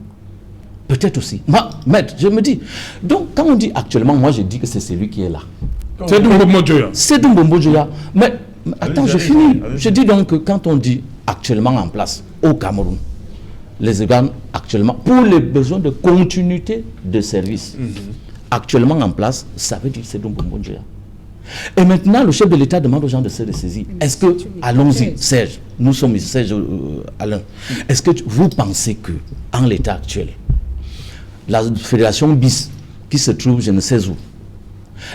Peut-être aussi. Moi, Maître, je me dis. Donc, quand on dit actuellement, moi, je dis que c'est celui qui est là. C'est Doumbombo Dioya. C'est Doumbombo Dioya. Mais attends, je finis. Je dis donc que quand on dit actuellement en place au Cameroun, les organes actuellement, pour les besoins de continuité de service, actuellement en place, ça veut dire que c'est Doumbombo Dioya. Et maintenant, le chef de l'État demande aux gens de se ressaisir. Est-ce que, allons-y, Serge, nous sommes ici, Serge, Alain, est-ce que vous pensez que, en l'état actuel, la fédération BIS, qui se trouve je ne sais où,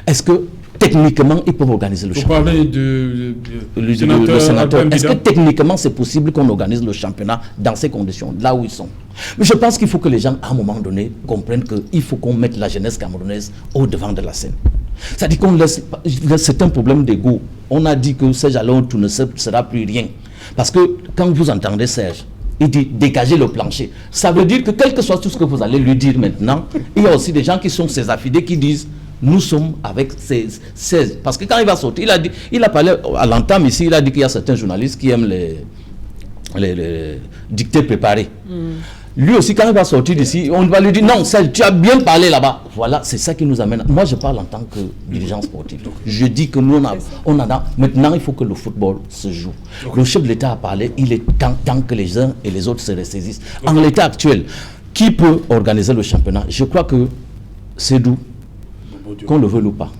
est-ce que techniquement ils peuvent organiser le championnat? Vous parlez de sénateur. Est-ce que techniquement c'est possible qu'on organise le championnat dans ces conditions, là où ils sont? Mais je pense qu'il faut que les gens, à un moment donné, comprennent qu'il faut qu'on mette la jeunesse camerounaise au devant de la scène. C'est-à-dire qu'on laisse, c'est un problème d'ego. On a dit que Serge Alain tout ne sera plus rien. Parce que quand vous entendez Serge, il dit dégager le plancher. Ça veut dire que quel que soit tout ce que vous allez lui dire maintenant, il y a aussi des gens qui sont ses affidés qui disent nous sommes avec ces 16. Parce que quand il va sortir, il a parlé à l'entame ici, il a dit qu'il y a certains journalistes qui aiment les dictées préparées. Lui aussi, quand il va sortir d'ici, on va lui dire non, tu as bien parlé là-bas. Voilà, c'est ça qui nous amène. Moi, je parle en tant que dirigeant sportif. Je dis que nous, on en a. Maintenant, il faut que le football se joue. Le chef de l'État a parlé, il est temps que les uns et les autres se ressaisissent. En l'état actuel, qui peut organiser le championnat? Je crois que c'est d'où, qu'on le veuille ou pas,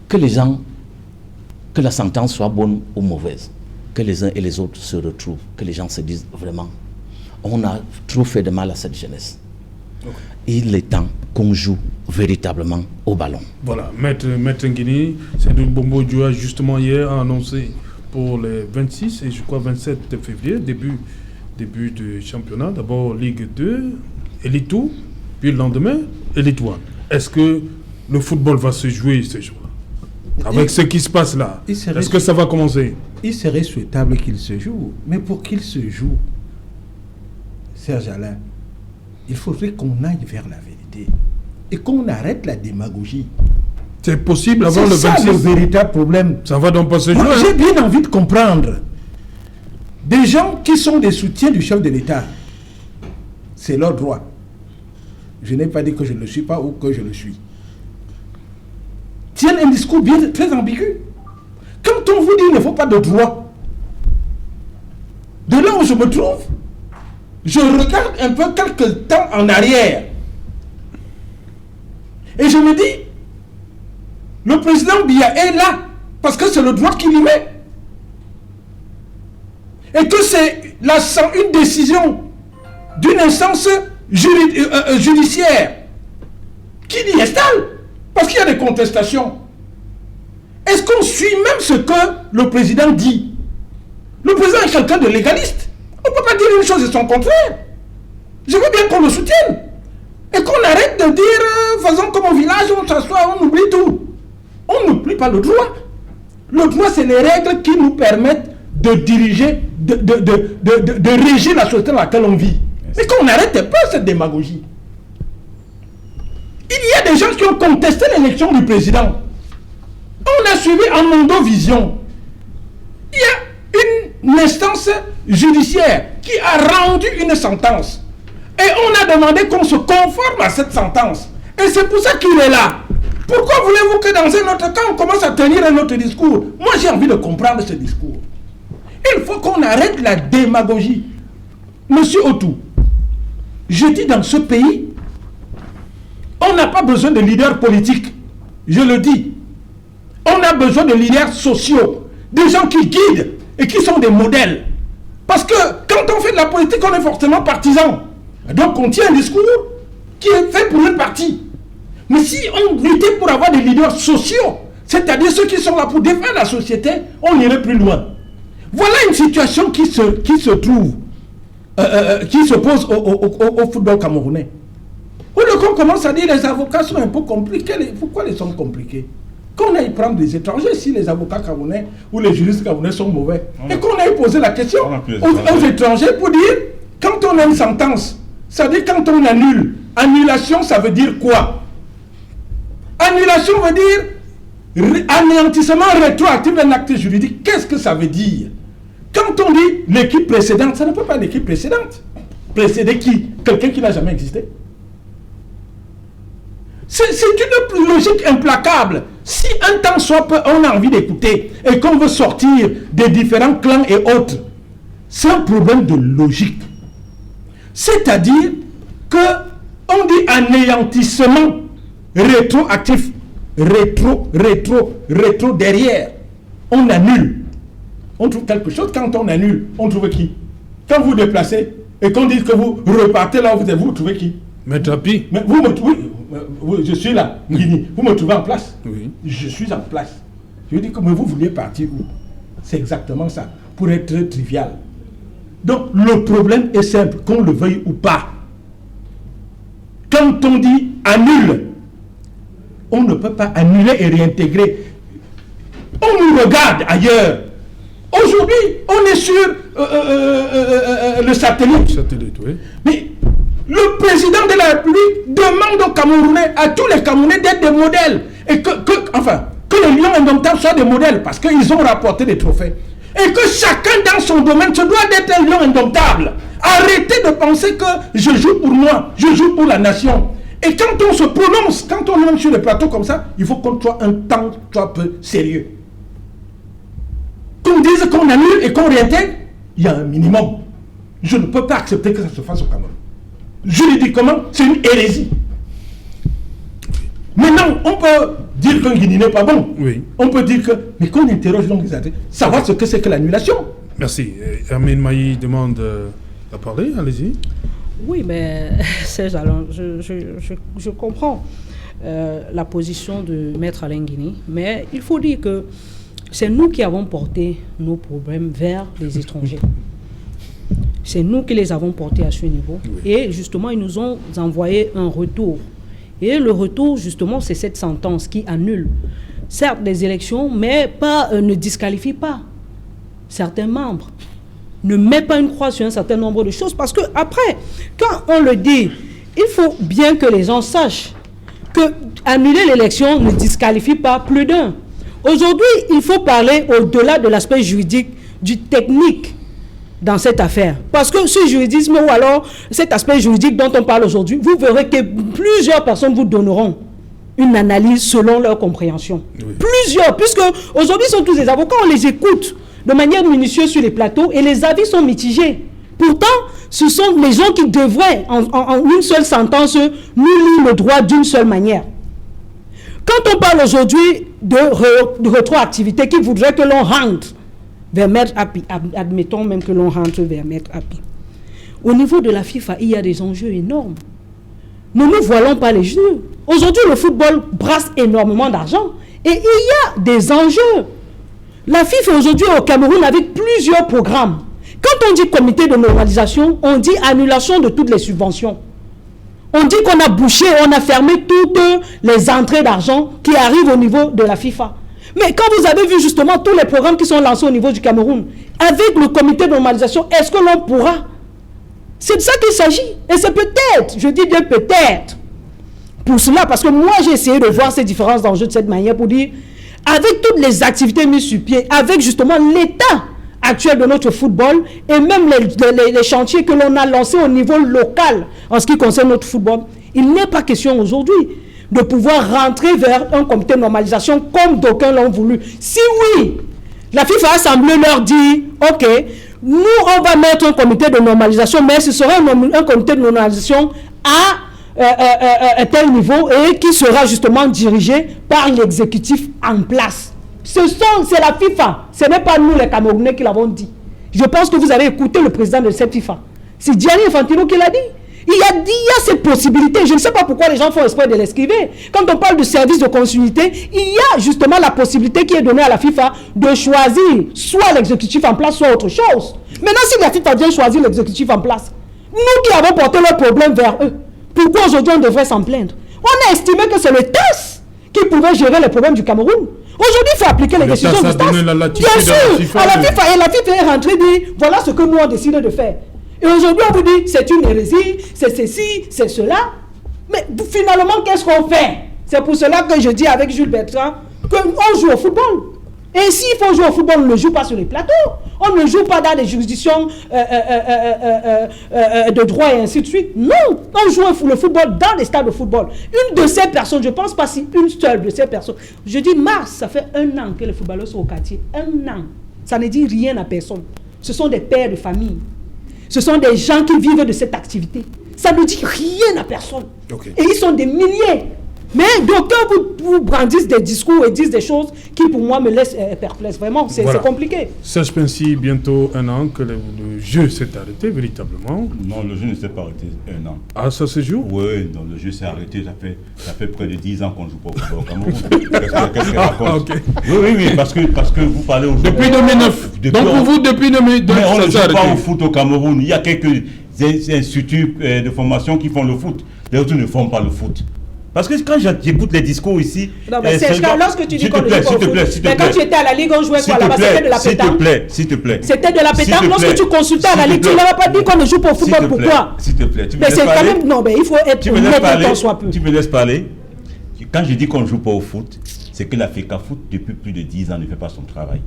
que les gens, que la sentence soit bonne ou mauvaise, que les uns et les autres se retrouvent, que les gens se disent vraiment, on a trop fait de mal à cette jeunesse. Okay. Il est temps qu'on joue véritablement au ballon. Voilà, Maître Nguini, c'est Doumbombo Dioya justement hier a annoncé pour les 26 et je crois 27 février, début du championnat, d'abord Ligue 2, Elite 2, puis le lendemain, Elite 1. Est-ce que le football va se jouer ces jours-là? Avec ce qui se passe là, est-ce que ça va commencer? Il serait souhaitable qu'il se joue, mais pour qu'il se joue, Serge Alain, il faudrait qu'on aille vers la vérité et qu'on arrête la démagogie. C'est possible avant le 26. C'est ça le véritable problème. Ça va donc pas se jouer. J'ai bien envie de comprendre. Des gens qui sont des soutiens du chef de l'État, c'est leur droit. Je n'ai pas dit que je ne le suis pas ou que je le suis. Tiennent un discours bien très ambigu. Quand on vous dit qu'il ne faut pas de droit, de là où je me trouve, je regarde un peu quelques temps en arrière. Et je me dis, le président Biya est là, parce que c'est le droit qu'il y met. Et que c'est une décision d'une instance judiciaire qui l'y installe, parce qu'il y a des contestations. Est-ce qu'on suit même ce que le président dit? Le président est quelqu'un de légaliste. On ne peut pas dire une chose et son contraire. Je veux bien qu'on le soutienne. Et qu'on arrête de dire, faisons comme au village, on s'assoit, on oublie tout. On n'oublie pas le droit. Le droit, c'est les règles qui nous permettent de diriger, de régir la société dans laquelle on vit. Mais qu'on arrête pas cette démagogie. Il y a des gens qui ont contesté l'élection du président. On a suivi en Mondovision. Il y a une instance judiciaire qui a rendu une sentence. Et on a demandé qu'on se conforme à cette sentence. Et c'est pour ça qu'il est là. Pourquoi voulez-vous que dans un autre cas, on commence à tenir un autre discours? Moi, j'ai envie de comprendre ce discours. Il faut qu'on arrête la démagogie. Monsieur Otou, je dis dans ce pays, on n'a pas besoin de leaders politiques. Je le dis. On a besoin de leaders sociaux, des gens qui guident et qui sont des modèles. Parce que quand on fait de la politique, on est forcément partisan. Donc on tient un discours qui est fait pour une partie. Mais si on luttait pour avoir des leaders sociaux, c'est-à-dire ceux qui sont là pour défendre la société, on irait plus loin. Voilà une situation qui se trouve, qui se pose au football camerounais. Où le qu'on commence à dire les avocats sont un peu compliqués. Pourquoi ils sont compliqués? Qu'on aille prendre des étrangers, si les avocats camerounais ou les juristes camerounais sont mauvais. Et qu'on aille poser la question aux étrangers pour dire, quand on a une sentence, ça veut dire quand on annule. Annulation, ça veut dire quoi? Annulation veut dire anéantissement rétroactif d'un acte juridique. Qu'est-ce que ça veut dire? Quand on dit l'équipe précédente, ça ne peut pas être l'équipe précédente. Précéder qui? Quelqu'un qui n'a jamais existé. C'est une logique implacable. Si un temps soit peu, on a envie d'écouter et qu'on veut sortir des différents clans et autres, c'est un problème de logique. C'est-à-dire que on dit anéantissement rétroactif, rétro derrière. On annule. On trouve quelque chose. Quand on annule, on trouve qui? Quand vous déplacez et qu'on dit que vous repartez là où vous êtes, vous trouvez qui? Maître Api. Mais vous me trouvez, je suis là, Guigny. Vous me trouvez en place? Oui. Je suis en place. Je dis que mais vous vouliez partir où? C'est exactement ça, pour être très trivial. Donc le problème est simple, qu'on le veuille ou pas. Quand on dit annule, on ne peut pas annuler et réintégrer. On nous regarde ailleurs. Aujourd'hui, on est sur le satellite. Satellite, oui. Mais le président de la République demande aux Camerounais, à tous les Camerounais, d'être des modèles. Et que les lions indomptables soient des modèles, parce qu'ils ont rapporté des trophées. Et que chacun dans son domaine se doit d'être un lion indomptable. Arrêtez de penser que je joue pour moi, je joue pour la nation. Et quand on se prononce, quand on est sur le plateau comme ça, il faut qu'on soit un temps soit peu sérieux. Qu'on dise qu'on annule et qu'on réintègre, il y a un minimum. Je ne peux pas accepter que ça se fasse au Cameroun. Juridiquement, c'est une hérésie. Maintenant, on peut dire qu'un Guinée n'est pas bon. Oui. On peut dire que... Mais qu'on interroge donc les adresses, savoir ce que c'est que l'annulation. Merci. Hermine Mailly demande à parler. Allez-y. Oui, mais Serge Alain, je comprends la position de Maître Alain Guigny, mais il faut dire que c'est nous qui avons porté nos problèmes vers les étrangers. C'est nous qui les avons portés à ce niveau. Oui. Et justement, ils nous ont envoyé un retour. Et le retour, justement, c'est cette sentence qui annule, certes, les élections, mais ne disqualifie pas certains membres. Ne met pas une croix sur un certain nombre de choses. Parce que après, quand on le dit, il faut bien que les gens sachent que annuler l'élection ne disqualifie pas plus d'un. Aujourd'hui, il faut parler au-delà de l'aspect juridique, du technique dans cette affaire. Parce que ce juridisme ou alors cet aspect juridique dont on parle aujourd'hui, vous verrez que plusieurs personnes vous donneront une analyse selon leur compréhension. Oui. Plusieurs, puisque aujourd'hui, ce sont tous des avocats, on les écoute de manière minutieuse sur les plateaux et les avis sont mitigés. Pourtant, ce sont les gens qui devraient, en une seule sentence, nous lire le droit d'une seule manière. Quand on parle aujourd'hui de rétroactivité qui voudrait que l'on rentre vers Maître Api, admettons même que l'on rentre vers Maître Api. Au niveau de la FIFA, il y a des enjeux énormes. Nous ne voilons pas les yeux. Aujourd'hui, le football brasse énormément d'argent et il y a des enjeux. La FIFA aujourd'hui au Cameroun avec plusieurs programmes. Quand on dit comité de normalisation, on dit annulation de toutes les subventions. On dit qu'on a bouché, on a fermé toutes les entrées d'argent qui arrivent au niveau de la FIFA. Mais quand vous avez vu justement tous les programmes qui sont lancés au niveau du Cameroun, avec le comité de normalisation, est-ce que l'on pourra? C'est de ça qu'il s'agit. Et c'est peut-être, je dis bien peut-être, pour cela, parce que moi j'ai essayé de voir ces différences d'enjeux de cette manière pour dire, avec toutes les activités mises sur pied, avec justement l'état actuel de notre football et même les chantiers que l'on a lancés au niveau local en ce qui concerne notre football, il n'est pas question aujourd'hui de pouvoir rentrer vers un comité de normalisation comme d'aucuns l'ont voulu. Si oui, la FIFA Assemblée leur dit, ok, nous, on va mettre un comité de normalisation, mais ce sera un comité de normalisation à tel niveau et qui sera justement dirigé par l'exécutif en place. C'est la FIFA, ce n'est pas nous les Camerounais qui l'avons dit. Je pense que vous avez écouté le président de cette FIFA. C'est Gianni Infantino qui l'a dit. Il y a cette possibilité. Je ne sais pas pourquoi les gens font espoir de l'esquiver. Quand on parle de service de continuité, il y a justement la possibilité qui est donnée à la FIFA de choisir soit l'exécutif en place, soit autre chose. Maintenant, si la FIFA vient choisir l'exécutif en place, nous qui avons porté leurs problèmes vers eux, pourquoi aujourd'hui on devrait s'en plaindre? On a estimé que c'est le TAS qui pouvait gérer les problèmes du Cameroun. Aujourd'hui, il faut appliquer les décisions du TAS. Bien sûr, à la FIFA, et la FIFA est rentrée et dit, voilà ce que nous on décide de faire. Et aujourd'hui, on vous dit, c'est une hérésie, c'est ceci, c'est cela. Mais finalement, qu'est-ce qu'on fait? C'est pour cela que je dis avec Jules Bertrand qu'on joue au football. Et s'il faut jouer au football, on ne joue pas sur les plateaux. On ne joue pas dans des juridictions de droit et ainsi de suite. Non, on joue le football dans les stades de football. Une de ces personnes, je ne pense pas si une seule de ces personnes. Je dis mars, ça fait 1 an que les footballeurs sont au quartier. 1 an. Ça ne dit rien à personne. Ce sont des pères de famille. Ce sont des gens qui vivent de cette activité. Ça ne dit rien à personne. Okay. Et ils sont des milliers. Mais d'aucuns vous brandissent des discours et disent des choses qui pour moi me laissent perplexe. Vraiment, c'est compliqué. Serge Pensy, bientôt 1 an que le jeu s'est arrêté véritablement. Non, le jeu ne s'est pas arrêté 1 an. Ah, ça se joue? Oui, non, le jeu s'est arrêté. Ça fait près de 10 ans qu'on joue pas au football au Cameroun. Qu'est-ce qu'elle raconte? Okay. Oui, parce que vous parlez aujourd'hui. Depuis 2009. Donc pour vous, depuis 2009, mais on ne joue pas au foot au Cameroun. Il y a quelques instituts de formation qui font le foot. Les autres ne font pas le foot. Parce que quand j'écoute les discours ici... Non, mais lorsque tu dis qu'on ne joue pas au foot, mais quand tu étais à la Ligue, on jouait quoi là-bas? C'était de la pétanque. S'il te plaît. C'était de la pétanque. Lorsque tu consultais à la Ligue, tu n'avais pas dit qu'on ne joue pas au football. Pourquoi? S'il te plaît. Mais c'est quand même... Non, mais il faut être honnête quand soit peu. Tu me laisses parler. Quand je dis qu'on ne joue pas au foot, c'est que la FECAFOOT, depuis plus de 10 ans, ne fait pas son travail.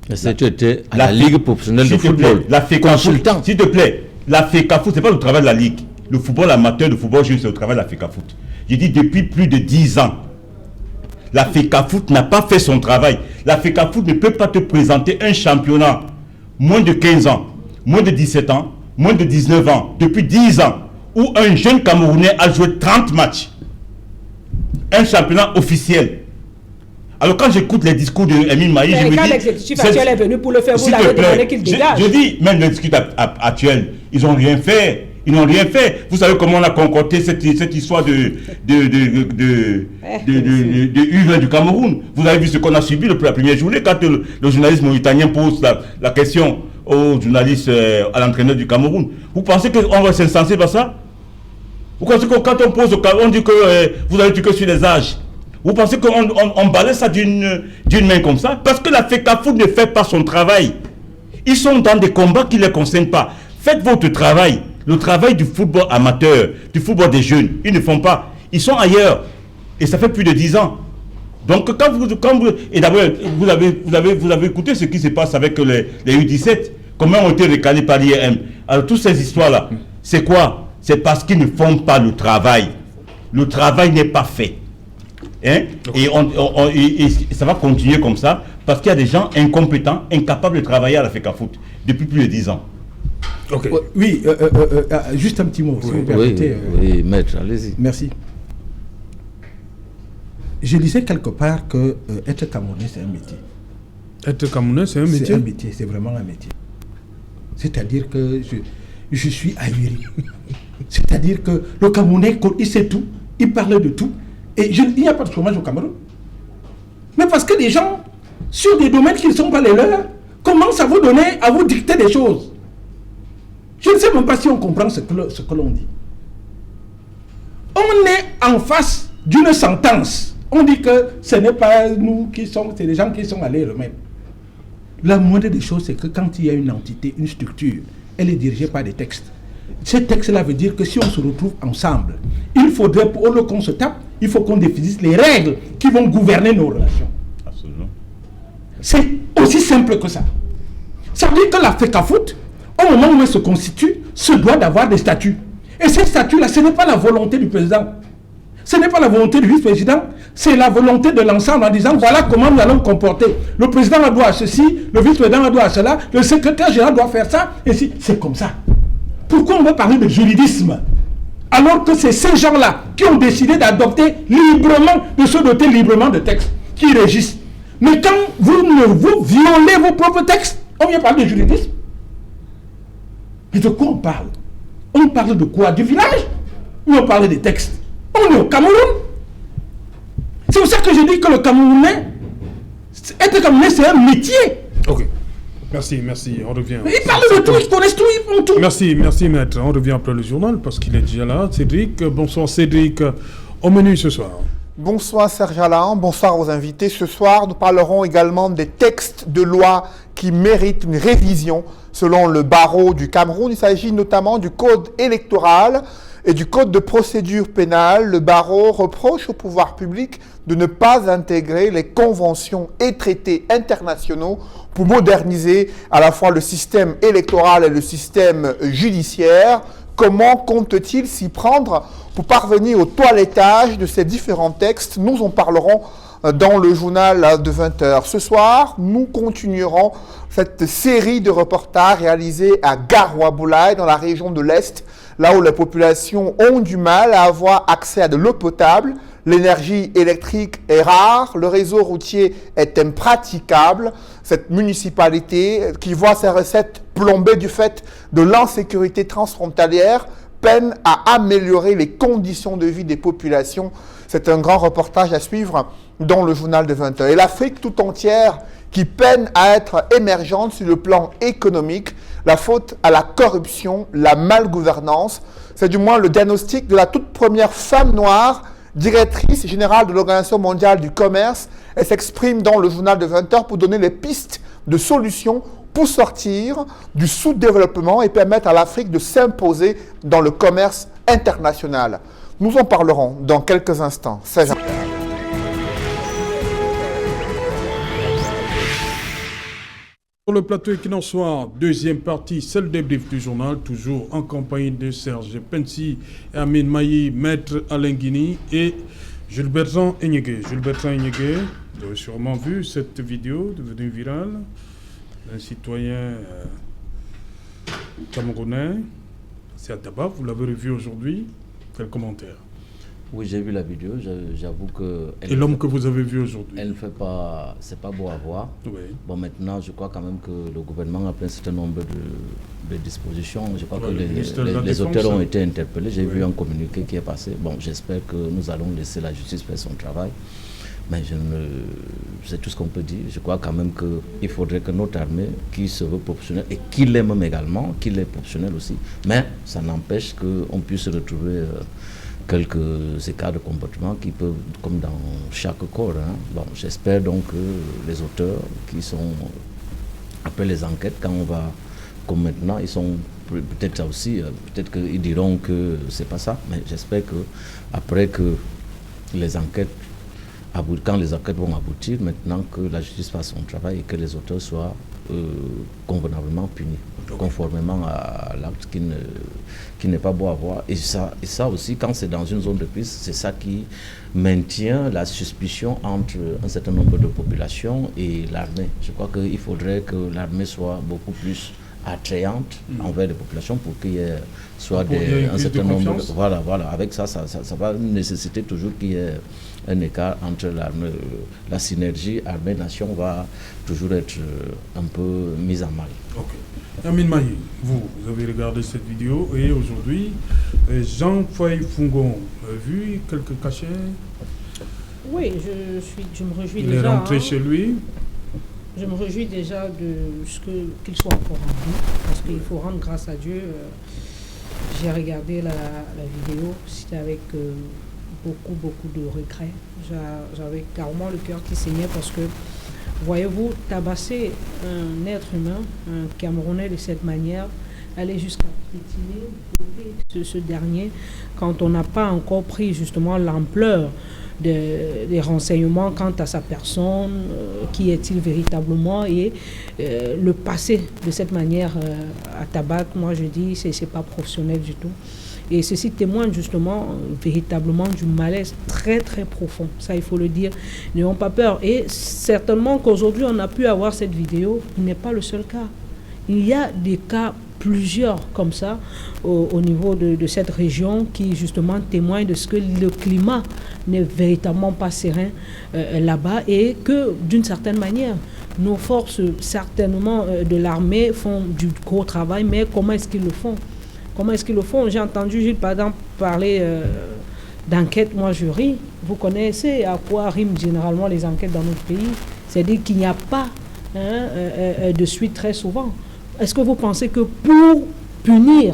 Tu étais à la Ligue professionnelle de football. La FECAFOOT, s'il te plaît. La FECAFOOT, ce n'est pas le travail de la Ligue. Le football amateur, le football jeune, c'est le travail de la FECAFOOT. J'ai dit depuis plus de 10 ans, la FECAFOOT n'a pas fait son travail. La FECAFOOT ne peut pas te présenter un championnat moins de 15 ans, moins de 17 ans, moins de 19 ans, depuis 10 ans, où un jeune Camerounais a joué 30 matchs. Un championnat officiel. Alors quand j'écoute les discours de Emile Maï, je me dis... Quand l'exécutif actuel est venu pour le faire, vous l'avez demandé qu'il dégage. Je dis, même l'exécutif actuel, ils n'ont rien fait. Ils n'ont rien fait. Vous savez comment on a concocté cette histoire de U20 du Cameroun. Vous avez vu ce qu'on a subi la première journée quand le journaliste mauritanien pose la question au journaliste, à l'entraîneur du Cameroun. Vous pensez qu'on va s'incenser par ça? Vous pensez que quand on pose au Cameroun, on dit que vous avez tué que sur les âges? Vous pensez qu'on balaye ça d'une main comme ça? Parce que la FECAFOOT ne fait pas son travail. Ils sont dans des combats qui ne les concernent pas. Faites votre travail. Le travail du football amateur, du football des jeunes, ils ne font pas. Ils sont ailleurs. Et ça fait plus de 10 ans. Donc quand vous et d'abord, vous avez écouté ce qui se passe avec les U17, comment ont été recalés par l'IRM. Alors toutes ces histoires-là, c'est quoi? C'est parce qu'ils ne font pas le travail. Le travail n'est pas fait. Hein? Et ça va continuer comme ça, parce qu'il y a des gens incompétents, incapables de travailler à la FECAFOOT depuis plus de 10 ans. Okay. Oui, juste un petit mot, si vous permettez. Oui, maître, allez-y. Merci. Je lisais quelque part que être Camerounais, c'est un métier. Être Camerounais, c'est un métier? C'est un métier, c'est vraiment un métier. C'est-à-dire que je suis ahuri. C'est-à-dire que le Camerounais, il sait tout, il parle de tout, et il n'y a pas de chômage au Cameroun. Mais parce que les gens, sur des domaines qui ne sont pas les leurs, commencent à vous dicter des choses. Je ne sais même pas si on comprend ce que l'on dit. On est en face d'une sentence. On dit que ce n'est pas nous qui sommes, c'est les gens qui sont allés eux-mêmes. La moindre des choses, c'est que quand il y a une entité, une structure, elle est dirigée par des textes. Ces textes-là veut dire que si on se retrouve ensemble, il faudrait, pour qu'on se tape, il faut qu'on définisse les règles qui vont gouverner nos relations. Absolument. C'est aussi simple que ça. Ça veut dire que la FECAFOOT, au moment où elle se constitue, se doit d'avoir des statuts. Et ces statuts-là, ce n'est pas la volonté du président. Ce n'est pas la volonté du vice-président, c'est la volonté de l'ensemble en disant voilà comment nous allons comporter. Le président a droit à ceci, le vice-président a droit à cela, le secrétaire général doit faire ça, et si c'est comme ça. Pourquoi on veut parler de juridisme alors que c'est ces gens-là qui ont décidé d'adopter librement, de se doter librement de textes qui régissent. Mais quand vous violez vos propres textes, on vient parler de juridisme. Mais de quoi on parle? On parle de quoi? Du village? Ou on parle des textes? On est au Cameroun. C'est pour ça que je dis que le Camerounais, être Camerounais, c'est un métier. Ok. Merci, on revient. Mais ils parlent de tout, ils connaissent tout, ils font tout. Merci, maître. On revient après le journal parce qu'il est déjà là. Cédric, bonsoir Cédric. Au menu ce soir. Bonsoir Serge Alain, bonsoir aux invités. Ce soir, nous parlerons également des textes de loi qui méritent une révision selon le barreau du Cameroun. Il s'agit notamment du code électoral et du code de procédure pénale. Le barreau reproche au pouvoir public de ne pas intégrer les conventions et traités internationaux pour moderniser à la fois le système électoral et le système judiciaire. Comment compte-t-il s'y prendre pour parvenir au toilettage de ces différents textes? Nous en parlerons dans le journal de 20h. Ce soir, nous continuerons cette série de reportages réalisés à Garoua-Boulaye, dans la région de l'Est, là où les populations ont du mal à avoir accès à de l'eau potable. L'énergie électrique est rare, le réseau routier est impraticable. Cette municipalité, qui voit ses recettes plombées du fait de l'insécurité transfrontalière, peine à améliorer les conditions de vie des populations. C'est un grand reportage à suivre dans le journal de 20h. Et l'Afrique tout entière qui peine à être émergente sur le plan économique, la faute à la corruption, la malgouvernance. C'est du moins le diagnostic de la toute première femme noire, directrice générale de l'Organisation mondiale du commerce. Elle s'exprime dans le journal de 20h pour donner les pistes de solutions pour sortir du sous-développement et permettre à l'Afrique de s'imposer dans le commerce international. Nous en parlerons dans quelques instants. Sur le plateau Equinox Soir, deuxième partie, celle des briefs du journal, toujours en compagnie de Serge Pensi, Amin Mayi, Maître Alain Guini et Jules Bertrand Enyege. Jules Bertrand Enyege, vous avez sûrement vu cette vidéo devenue virale d'un citoyen camerounais, c'est Ataba, vous l'avez revu aujourd'hui, quel commentaire? Oui, j'ai vu la vidéo, j'avoue que... Et l'homme que vous avez vu aujourd'hui? Elle ne fait pas... C'est pas beau à voir. Oui. Bon, maintenant, je crois quand même que le gouvernement a pris un certain nombre de dispositions. Je crois que les auteurs ont été interpellés. J'ai vu un communiqué qui est passé. Bon, j'espère que nous allons laisser la justice faire son travail. Mais c'est tout ce qu'on peut dire. Je crois quand même qu'il faudrait que notre armée, qui se veut professionnelle, et qui l'est même également, qu'il est professionnel aussi, mais ça n'empêche qu'on puisse retrouver... quelques écarts de comportement qui peuvent, comme dans chaque corps. Bon, j'espère donc que les auteurs qui sont, après les enquêtes, quand on va, comme maintenant, ils sont peut-être ça aussi, peut-être qu'ils diront que c'est pas ça, mais j'espère que après que les enquêtes, quand les enquêtes vont aboutir, maintenant que la justice fasse son travail et que les auteurs soient convenablement punis, conformément à l'acte qui n'est pas beau à voir. Et ça aussi, quand c'est dans une zone de crise, c'est ça qui maintient la suspicion entre un certain nombre de populations et l'armée. Je crois qu'il faudrait que l'armée soit beaucoup plus attrayante envers les populations pour qu'il y ait soit un certain nombre de... Voilà, avec ça va nécessiter toujours qu'il y ait un écart entre l'armée, la synergie armée-nation va toujours être un peu mise en mal. Ok. Amin Mayi, vous avez regardé cette vidéo et aujourd'hui, Jean-Foy Fungon a vu quelques cachets. Oui, je me réjouis déjà. Il est rentré chez lui. Je me réjouis déjà de ce qu'il soit encore en vie, parce qu'il faut rendre grâce à Dieu. J'ai regardé la vidéo, c'était avec beaucoup de regrets. J'avais carrément le cœur qui saignait parce que, voyez-vous, tabasser un être humain, un Camerounais de cette manière, aller jusqu'à piétiner ce dernier, quand on n'a pas encore pris justement l'ampleur des renseignements quant à sa personne, qui est-il véritablement, et le passer de cette manière à tabac, moi je dis, c'est pas professionnel du tout. Et ceci témoigne justement véritablement du malaise très très profond. Ça, il faut le dire. N'ayons pas peur. Et certainement qu'aujourd'hui, on a pu avoir cette vidéo. Il n'est pas le seul cas. Il y a des cas, plusieurs comme ça, au niveau de cette région qui justement témoignent de ce que le climat n'est véritablement pas serein là-bas et que d'une certaine manière, nos forces certainement de l'armée font du gros travail, mais comment est-ce qu'ils le font? Comment est-ce qu'ils le font? J'ai entendu Gilles, par exemple, parler d'enquête, moi je ris. Vous connaissez à quoi riment généralement les enquêtes dans notre pays? C'est-à-dire qu'il n'y a pas de suite très souvent. Est-ce que vous pensez que pour punir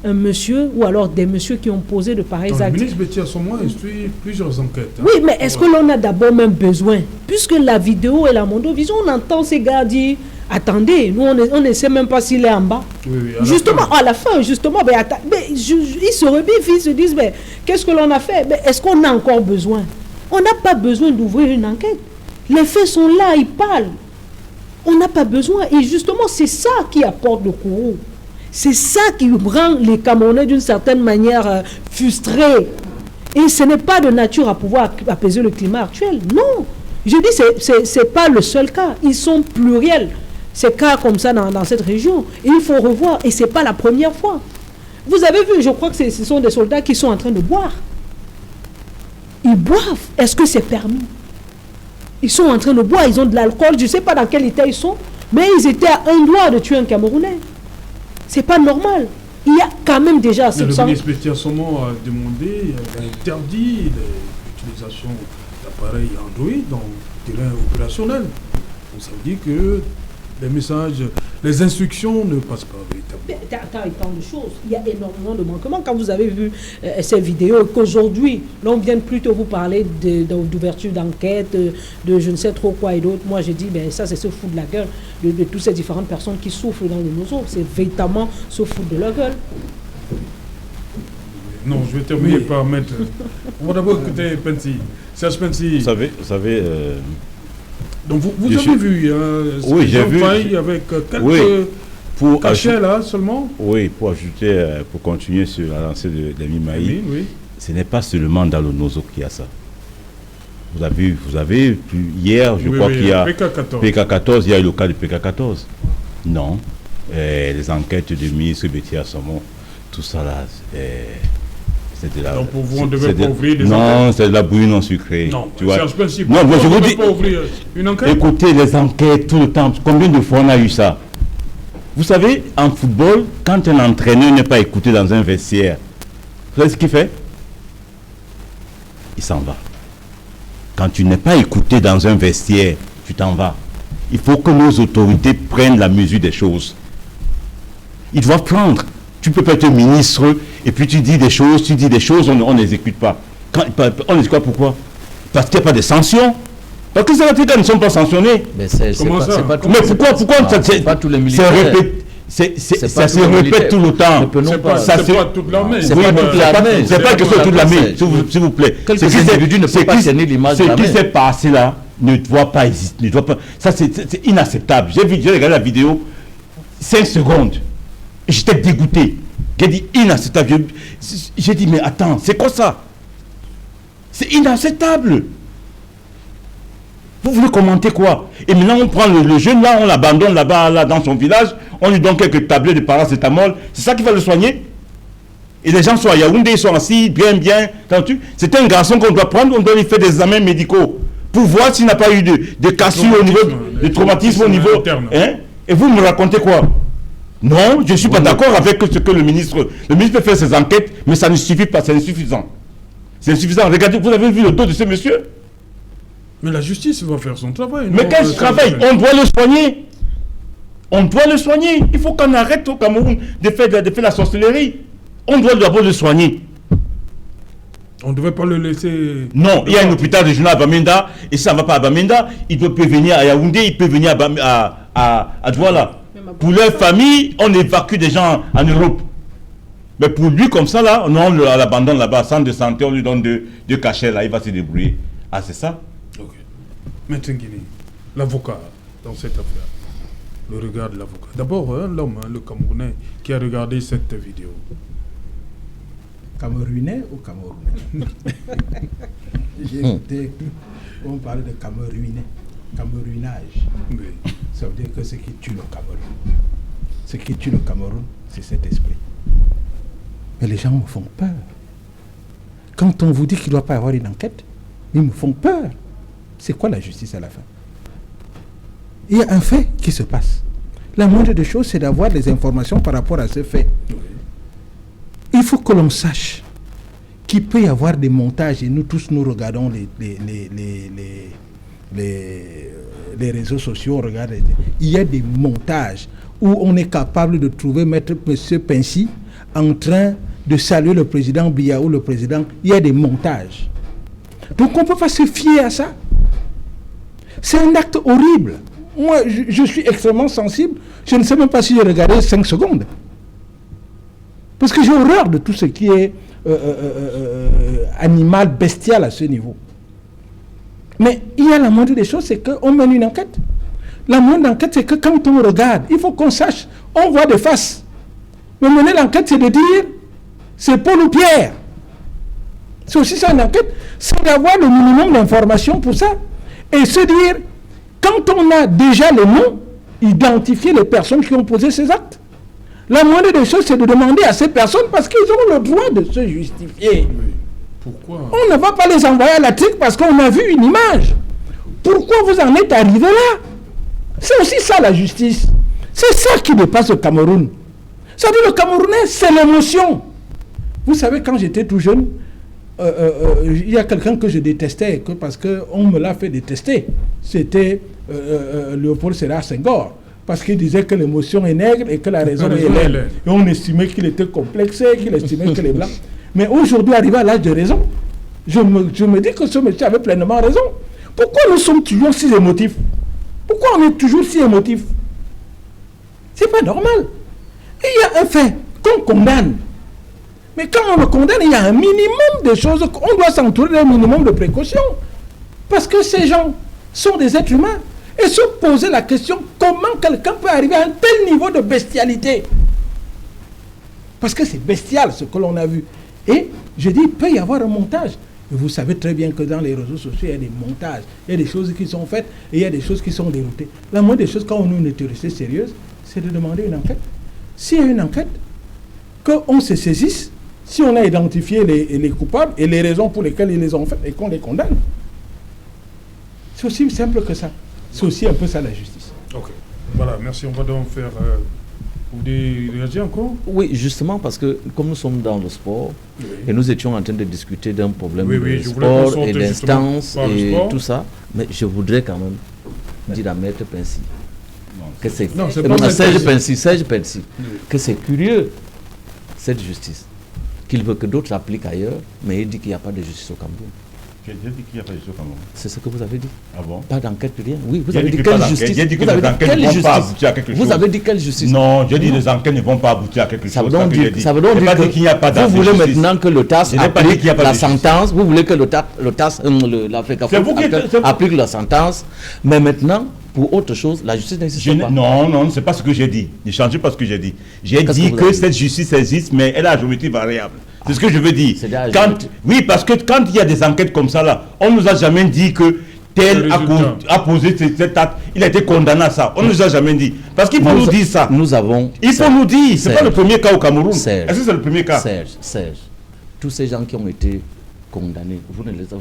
un monsieur ou alors des messieurs qui ont posé de pareils actes... Le ministre Betty Assomo instruit plusieurs enquêtes. Oui, mais est-ce que l'on a d'abord même besoin? Puisque la vidéo et la mondovision, on entend ces gars dire attendez, nous on ne sait même pas s'il est en bas. Oui, justement, à la fin, justement, ils se rebiffent, ils se disent mais qu'est-ce que l'on a fait? Mais est-ce qu'on a encore besoin? On n'a pas besoin d'ouvrir une enquête. Les faits sont là, ils parlent. On n'a pas besoin. Et justement, c'est ça qui apporte le courroux. C'est ça qui rend les Camerounais d'une certaine manière frustrés. Et ce n'est pas de nature à pouvoir apaiser le climat actuel. Non. Je dis, ce n'est pas le seul cas. Ils sont pluriels. Ces cas comme ça dans cette région. Et il faut revoir. Et ce n'est pas la première fois. Vous avez vu, je crois que ce sont des soldats qui sont en train de boire. Ils boivent. Est-ce que c'est permis? Ils sont en train de boire, ils ont de l'alcool, je ne sais pas dans quel état ils sont, mais ils étaient à un doigt de tuer un Camerounais. C'est pas normal. Il y a quand même déjà... Le ministre Betty Assomo a demandé, a interdit l'utilisation d'appareils Android dans le terrain opérationnel. Donc ça veut dire que les messages, les instructions ne passent pas véritablement. Tant de choses. Il y a énormément de manquements. Quand vous avez vu ces vidéos, qu'aujourd'hui, l'on vient plutôt vous parler d'ouverture d'enquête, de je ne sais trop quoi et d'autres. Moi, j'ai dit, ben, ça, c'est se foutre de la gueule de toutes ces différentes personnes qui souffrent dans le nozo. C'est véritablement se foutre de leur gueule. Non, je vais terminer par mettre... On va d'abord écouter Pensi. Serge Pensi. Vous savez donc vous avez vu, oui, j'ai vu avec quelques cachets là seulement. Oui, pour ajouter, pour continuer sur la lancée de Demi Maï, oui. Ce n'est pas seulement dans le Nozo qu'il y a ça. Vous avez hier, je crois qu'il y a PK14, il y a eu le cas de PK14. Non, les enquêtes du ministre Betty Assomo, tout ça là, c'est de la... Donc pour vous, on ne devait pas ouvrir des enquêtes. Non, enquêtes. c'est de la bouillie non sucrée. Non, tu vois. Non, moi je vous dis, pas ouvrir une enquête. Écoutez les enquêtes tout le temps. Combien de fois on a eu ça? Vous savez, en football, quand un entraîneur n'est pas écouté dans un vestiaire, vous savez ce qu'il fait? Il s'en va. Quand tu n'es pas écouté dans un vestiaire, tu t'en vas. Il faut que nos autorités prennent la mesure des choses. Ils doivent prendre. Tu peux pas être ministre et puis tu dis des choses, on n'exécute pas. On n'exécute pas pourquoi? Parce qu'il n'y a pas de sanctions. Parce que ces Africains ne sont pas sanctionnés. Mais c'est pas tout. Mais pourquoi c'est pas tous les militaires. Ça se répète tout le temps. C'est pas toute l'armée. C'est pas toute l'armée. C'est pas que c'est toute l'armée, s'il vous plaît. Quelques individus ne peuvent pas tenir l'image de l'armée. Ce qui s'est passé là ne doit pas exister. Ça, c'est inacceptable. J'ai regardé la vidéo, 5 secondes. J'étais dégoûté. J'ai dit inacceptable. J'ai dit mais attends, c'est quoi ça? C'est inacceptable. Vous voulez commenter quoi? Et maintenant on prend le jeune là, on l'abandonne là-bas dans son village, on lui donne quelques tablettes de paracétamol. C'est ça qui va le soigner? Et les gens sont à Yaoundé, ils sont assis, bien. C'est un garçon qu'on doit prendre, on doit lui faire des examens médicaux pour voir s'il n'a pas eu de cassure au niveau, de traumatisme au niveau. Hein? Et vous me racontez quoi? Non, je ne suis pas d'accord avec ce que le ministre peut faire ses enquêtes, mais ça ne suffit pas, c'est insuffisant. C'est insuffisant. Regardez, vous avez vu le dos de ce monsieur? Mais la justice va faire son travail. Mais quel travail? On doit le soigner. On doit le soigner. Il faut qu'on arrête au Cameroun de faire la sorcellerie. On doit d'abord le soigner. On ne devait pas le laisser... Non, il y a un hôpital régional à Bamenda, et ça ne va pas à Bamenda, il peut venir à Yaoundé, il peut venir à Douala. Pour leur famille, on évacue des gens en Europe. Mais pour lui, comme ça, là, non, on l'abandonne là-bas, centre de santé, on lui donne deux cachets, là, il va se débrouiller. Ah, c'est ça? Ok. Maître Nguini, l'avocat dans cette affaire, le regard de l'avocat. D'abord, l'homme, le Camerounais, qui a regardé cette vidéo. Camerounais ou Camerounais? J'ai écouté, on parlait de Camerounais, Camerounage. Oui. Ça veut dire que ce qui tue le Cameroun, ce qui tue le Cameroun, c'est cet esprit. Mais les gens me font peur. Quand on vous dit qu'il ne doit pas y avoir une enquête, ils me font peur. C'est quoi la justice à la fin? Il y a un fait qui se passe. La moindre des choses, c'est d'avoir des informations par rapport à ce fait. Il faut que l'on sache qu'il peut y avoir des montages, et nous tous nous regardons les réseaux sociaux, on regarde, il y a des montages où on est capable de trouver Maître M. Pensi en train de saluer le président Biya ou le président. Il y a des montages. Donc on ne peut pas se fier à ça. C'est un acte horrible. Moi, je suis extrêmement sensible. Je ne sais même pas si j'ai regardé 5 secondes. Parce que j'ai horreur de tout ce qui est animal, bestial à ce niveau. Mais il y a la moindre des choses, c'est qu'on mène une enquête. La moindre enquête, c'est que quand on regarde, il faut qu'on sache, on voit des faces. Mais mener l'enquête, c'est de dire, c'est Paul ou Pierre. C'est aussi ça une enquête, c'est d'avoir le minimum d'informations pour ça. Et se dire, quand on a déjà les noms, identifier les personnes qui ont posé ces actes. La moindre des choses, c'est de demander à ces personnes, parce qu'ils ont le droit de se justifier. Oui. Pourquoi? On ne va pas les envoyer à la trique parce qu'on a vu une image. Pourquoi vous en êtes arrivé là? C'est aussi ça la justice. C'est ça qui dépasse le Cameroun. Ça dit le Camerounais, c'est l'émotion. Vous savez, quand j'étais tout jeune, il y a quelqu'un que je détestais parce qu'on me l'a fait détester. C'était Léopold Sédar Senghor. Parce qu'il disait que l'émotion est nègre et que la raison est laide. Et on estimait qu'il était complexé, qu'il estimait que les blancs. Mais aujourd'hui, arrivé à l'âge de raison, je me dis que ce monsieur avait pleinement raison. Pourquoi nous sommes toujours si émotifs? Pourquoi on est toujours si émotifs? C'est pas normal. Et il y a un fait qu'on condamne. Mais quand on le condamne, il y a un minimum de choses. On doit s'entourer d'un minimum de précautions. Parce que ces gens sont des êtres humains. Et se poser la question, comment quelqu'un peut arriver à un tel niveau de bestialité? Parce que c'est bestial ce que l'on a vu. Et je dis, il peut y avoir un montage. Et vous savez très bien que dans les réseaux sociaux, il y a des montages. Il y a des choses qui sont faites et il y a des choses qui sont déroutées. La moindre des choses, quand on a une autorité sérieuse, c'est de demander une enquête. S'il y a une enquête, qu'on se saisisse, si on a identifié les coupables et les raisons pour lesquelles ils les ont faites et qu'on les condamne. C'est aussi simple que ça. C'est aussi un peu ça la justice. Ok. Voilà, merci. On va donc faire... Vous voulez réagir encore? Oui, justement parce que comme nous sommes dans le sport, oui, et nous étions en train de discuter d'un problème oui, de je sport et d'instance et tout ça, mais je voudrais quand même dire à Maître Pensi que c'est... Non, c'est pas Serge Pensi, que c'est curieux, cette justice, qu'il veut que d'autres l'appliquent ailleurs, mais il dit qu'il n'y a pas de justice au Cameroun. J'ai dit qu'il n'y a pas de justice au Cameroun. C'est ce que vous avez dit. Ah bon? Pas d'enquête, rien. Oui, vous J'ai avez dit dit que quelle pas justice? d'enquête. J'ai dit que Vous avez les dit enquêtes quelle ne vont pas justice? aboutir à quelque chose. Vous avez dit quelle justice? Non, j'ai dit les enquêtes ne vont pas aboutir à quelque chose. Ça veut donc dire qu'il n'y a pas que vous voulez maintenant que le TAS applique la sentence, vous voulez que l'Afrique applique la sentence, mais maintenant, pour autre chose, la justice n'existe pas. Non, c'est pas ce que j'ai dit. Ne changez pas ce que j'ai dit. J'ai dit que cette justice existe, mais elle a la géométrie variable. C'est ce que je veux dire. Oui, parce que quand il y a des enquêtes comme ça, là, on ne nous a jamais dit que tel a posé cet acte, il a été condamné à ça. On ne nous a jamais dit. Parce qu'il faut nous dire ça. Il faut nous dire. Ce n'est pas le premier cas au Cameroun. Est-ce que c'est le premier cas? Serge, tous ces gens qui ont été condamnés, vous n'avez pas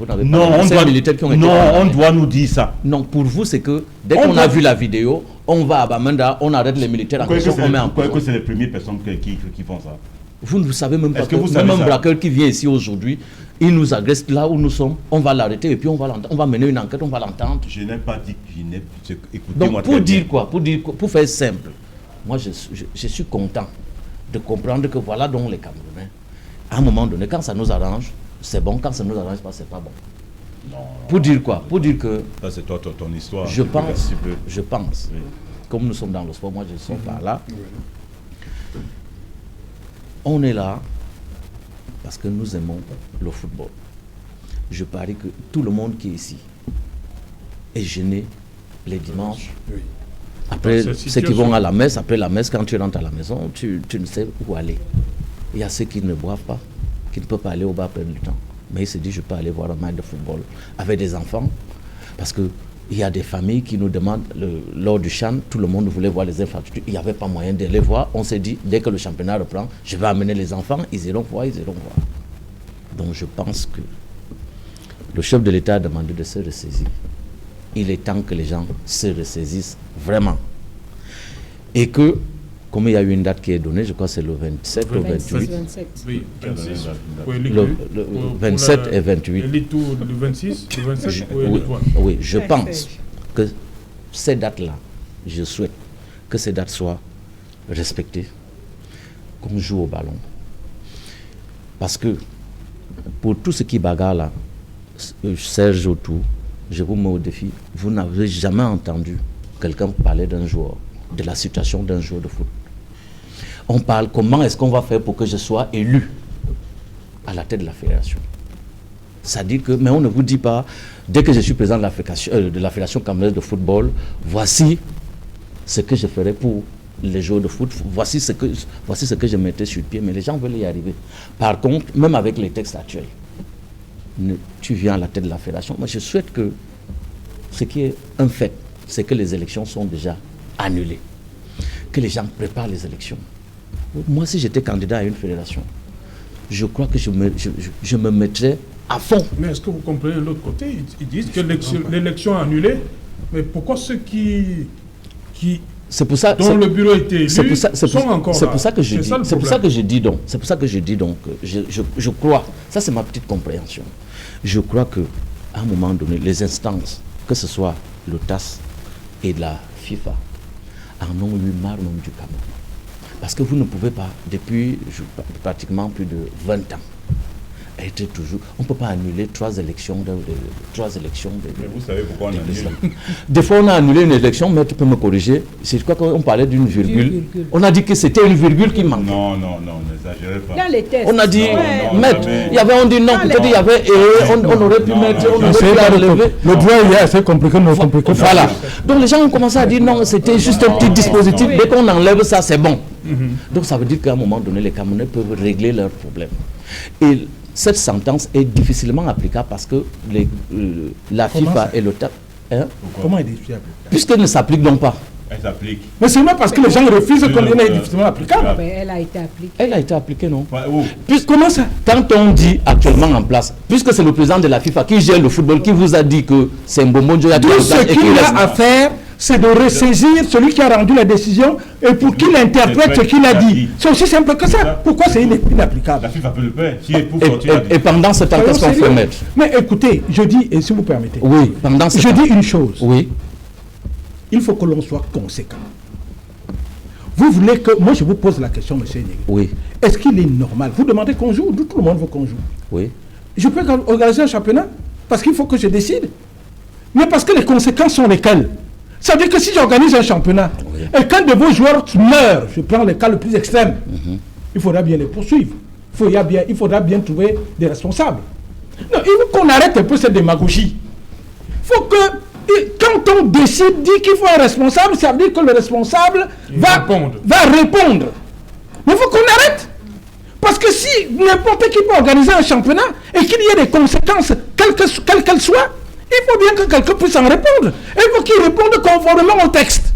on doit nous dire ça. Non, pour vous, c'est que dès qu'on a vu la vidéo, on va à Bamenda, on arrête les militaires en question, on met en prison. Vous croyez que c'est les premières personnes qui font ça? Vous ne savez même pas que même un braqueur qui vient ici aujourd'hui, il nous agresse là où nous sommes, on va l'arrêter et puis on va mener une enquête, on va l'entendre. Je n'ai pas dit que écoutez-moi. Donc pour dire quoi, pour faire simple, moi je suis content de comprendre que voilà donc les Camerounais, à un moment donné, quand ça nous arrange, c'est bon, quand ça nous arrange pas, c'est pas bon. Non. Pour dire quoi? Pour dire que... Ça c'est toi, ton histoire. Je pense, oui. Comme nous sommes dans le sport, moi je suis par là. On est là parce que nous aimons le football. Je parie que tout le monde qui est ici est gêné les dimanches. Oui. Après, ceux qui vont à la messe, après la messe, quand tu rentres à la maison, tu ne sais où aller. Il y a ceux qui ne boivent pas. qui ne peut pas aller au bar perdre du temps. Mais il se dit, je peux aller voir un match de football avec des enfants, parce qu'il y a des familles qui nous demandent, lors du CHAN, tout le monde voulait voir les infrastructures, il n'y avait pas moyen de les voir. On s'est dit, dès que le championnat reprend, je vais amener les enfants, ils iront voir. Donc je pense que le chef de l'État a demandé de se ressaisir. Il est temps que les gens se ressaisissent vraiment. Et que, comme il y a eu une date qui est donnée, je crois que c'est le 27 ou 28. 27. Oui, 26. Le 27 et 28. Le 26, le 27 oui, je pense que ces dates-là, je souhaite que ces dates soient respectées, qu'on joue au ballon. Parce que pour tout ce qui bagarre là, Serge autour, je vous mets au défi, vous n'avez jamais entendu quelqu'un parler d'un joueur, de la situation d'un joueur de foot. On parle comment est-ce qu'on va faire pour que je sois élu à la tête de la fédération. Ça dit que, mais on ne vous dit pas, dès que je suis président de la fédération camerounaise de football, voici ce que je ferai pour les joueurs de foot, voici ce que je mettais sur le pied, mais les gens veulent y arriver. Par contre, même avec les textes actuels, tu viens à la tête de la fédération. Moi, je souhaite que ce qui est un fait, c'est que les élections sont déjà annulées, que les gens préparent les élections. Moi, si j'étais candidat à une fédération, je crois que je me mettrais à fond. Mais est-ce que vous comprenez de l'autre côté? Ils disent que l'élection est annulée, mais pourquoi ceux qui c'est pour ça, dont le bureau était élu sont encore là? C'est pour ça que je dis donc. C'est pour ça que je dis donc. Je crois, ça c'est ma petite compréhension. Je crois que à un moment donné, les instances, que ce soit le TAS et de la FIFA, en ont eu marre même du Cameroun. Parce que vous ne pouvez pas, depuis pratiquement plus de 20 ans, être toujours... On ne peut pas annuler trois élections. Mais vous savez pourquoi on annule? Des fois, on a annulé une élection, mais tu peux me corriger. C'est quoi qu'on parlait d'une virgule. On a dit que c'était une virgule qui manquait. Non, n'exagérez pas. Dans les tests. On a dit, mettre. Mais... Il y avait, on dit non, peut-être il y avait, on aurait pu mettre, on aurait pu enlever. Le droit il est assez compliqué, non compliqué. Voilà. Donc les gens ont commencé à dire non, c'était juste un petit dispositif. Dès qu'on enlève ça, c'est bon. Donc ça veut dire qu'à un moment donné, les Camerounais peuvent régler leurs problèmes. Et cette sentence est difficilement applicable parce que la FIFA et le TAP... Comment est difficilement? Puisqu'elle ne s'applique donc pas. Elle s'applique. Mais c'est même parce que les gens refusent qu'on est difficilement applicable. Mais elle a été appliquée. Elle a été appliquée, non? Comment ça? Quand on dit actuellement en place, puisque c'est le président de la FIFA qui gère le football, qui vous a dit que c'est un bonbon, tout ce qu'il a à faire, c'est de ressaisir celui qui a rendu la décision et pour qu'il interprète ce qu'il a dit. C'est aussi simple que ça. Pourquoi c'est inapplicable? La FIFA peut le faire. Et pendant ce temps, qu'est-ce qu'on fait, maître? Mais écoutez, je dis, et si vous permettez, oui, pendant ce je temps. dis une chose. Oui. Il faut que l'on soit conséquent. Vous voulez que... Moi, je vous pose la question, monsieur Négui. Oui. Est-ce qu'il est normal? Vous demandez qu'on joue, tout le monde veut qu'on joue. Oui. Je peux organiser un championnat parce qu'il faut que je décide. Mais parce que les conséquences sont lesquelles? Ça veut dire que si j'organise un championnat, et qu'un de vos joueurs meurt, je prends le cas le plus extrême, il faudra bien les poursuivre. Il faudra bien trouver des responsables. Non, il faut qu'on arrête un peu cette démagogie. Il faut que, quand on décide, dit qu'il faut un responsable, ça veut dire que le responsable va répondre. Mais il faut qu'on arrête. Parce que si n'importe qui peut organiser un championnat et qu'il y ait des conséquences, quelles qu'elles soient, il faut bien que quelqu'un puisse en répondre. Et il faut qu'il réponde conformément au texte.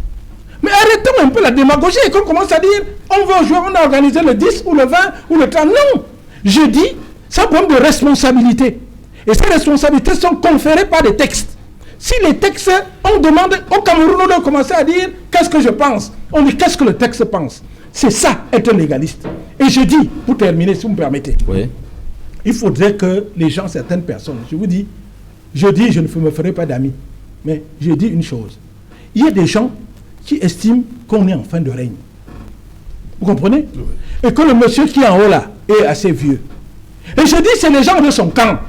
Mais arrêtons un peu la démagogie et qu'on commence à dire on veut jouer, on a organisé le 10 ou le 20 ou le 30. Non. Je dis, c'est un problème de responsabilité. Et ces responsabilités sont conférées par des textes. Si les textes, on demande au Cameroun, on doit commencer à dire qu'est-ce que je pense. On dit qu'est-ce que le texte pense. C'est ça, être un légaliste. Et je dis, pour terminer, si vous me permettez, il faudrait que les gens, certaines personnes, je vous dis, je ne me ferai pas d'amis. Mais je dis une chose. Il y a des gens qui estiment qu'on est en fin de règne. Vous comprenez? Et que le monsieur qui est en haut là est assez vieux. Et je dis, c'est les gens de son camp.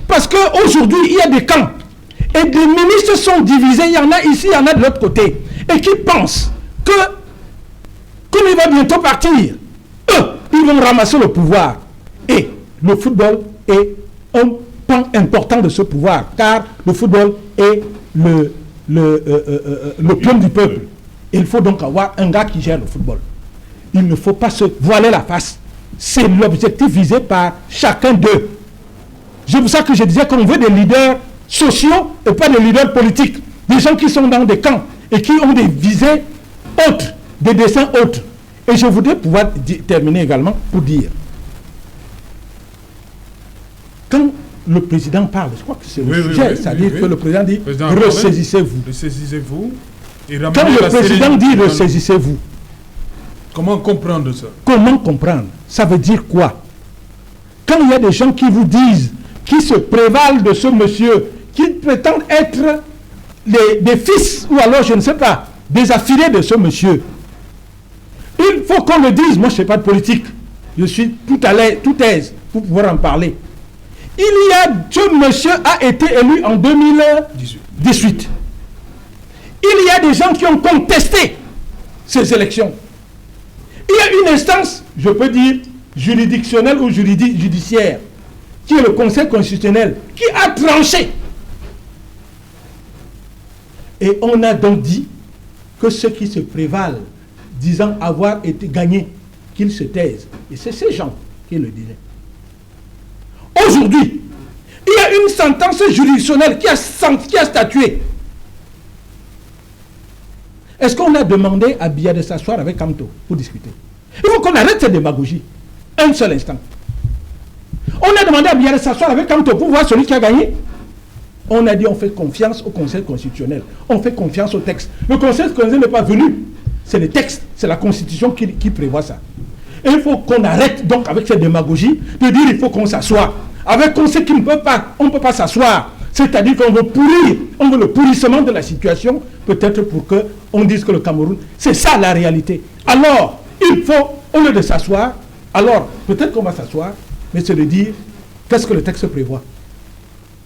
Parce qu'aujourd'hui, il y a des camps. Et des ministres sont divisés. Il y en a ici, il y en a de l'autre côté. Et qui pensent que, comme il va bientôt partir, eux, ils vont ramasser le pouvoir. Et le football est un pan important de ce pouvoir, car le football est l'opium du peuple. Il faut donc avoir un gars qui gère le football. Il ne faut pas se voiler la face. c'est l'objectif visé par chacun d'eux. C'est pour ça que je disais qu'on veut des leaders sociaux et pas des leaders politiques. Des gens qui sont dans des camps et qui ont des visées autres, des dessins autres. Et je voudrais pouvoir terminer également pour dire, quand le président parle, je crois que c'est le sujet, c'est-à-dire que le président dit « ressaisissez-vous ». Ressaisissez-vous. Quand le président dit « ressaisissez-vous », comment comprendre ça? Comment comprendre? Ça veut dire quoi? Quand il y a des gens qui vous disent, qui se prévalent de ce monsieur, qui prétendent être des fils, ou alors je ne sais pas, des affiliés de ce monsieur, il faut qu'on le dise. Moi je ne fais pas de politique, je suis tout aise pour pouvoir en parler. Ce monsieur a été élu en 2018. Il y a des gens qui ont contesté ces élections. Il y a une instance, je peux dire, juridictionnelle ou judiciaire, qui est le Conseil constitutionnel, qui a tranché. Et on a donc dit que ceux qui se prévalent, disant avoir été gagnés, qu'ils se taisent. Et c'est ces gens qui le disaient. Aujourd'hui, il y a une sentence juridictionnelle qui a statué. Est-ce qu'on a demandé à Biya de s'asseoir avec Kamto pour discuter? Il faut qu'on arrête cette démagogie. Un seul instant. On a demandé à Biya de s'asseoir avec Kamto pour voir celui qui a gagné. On a dit on fait confiance au Conseil constitutionnel. On fait confiance au texte. Le Conseil constitutionnel n'est pas venu. C'est le texte, c'est la Constitution qui prévoit ça. Et il faut qu'on arrête donc avec cette démagogie de dire il faut qu'on s'assoie. Avec on sait qu'on ne peut pas s'asseoir. C'est-à-dire qu'on veut pourrir, on veut le pourrissement de la situation, peut-être pour qu'on dise que le Cameroun, c'est ça la réalité. Alors, il faut, au lieu de s'asseoir, alors peut-être qu'on va s'asseoir, mais c'est de dire qu'est-ce que le texte prévoit.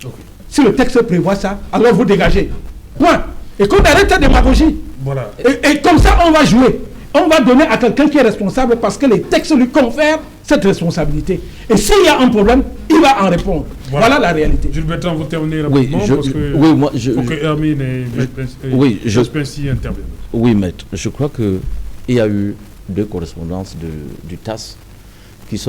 Okay. Si le texte prévoit ça, alors vous dégagez. Point. Et qu'on arrête la démagogie. Voilà. Et comme ça, on va jouer. On va donner à quelqu'un qui est responsable parce que les textes lui confèrent cette responsabilité. Et s'il y a un problème, il va en répondre. Voilà la réalité. Gilles Bertrand, vous terminez rapidement parce que faut que Hermine et Spency interviennent. Oui, maître. Je crois qu'il y a eu 2 correspondances du TAS qui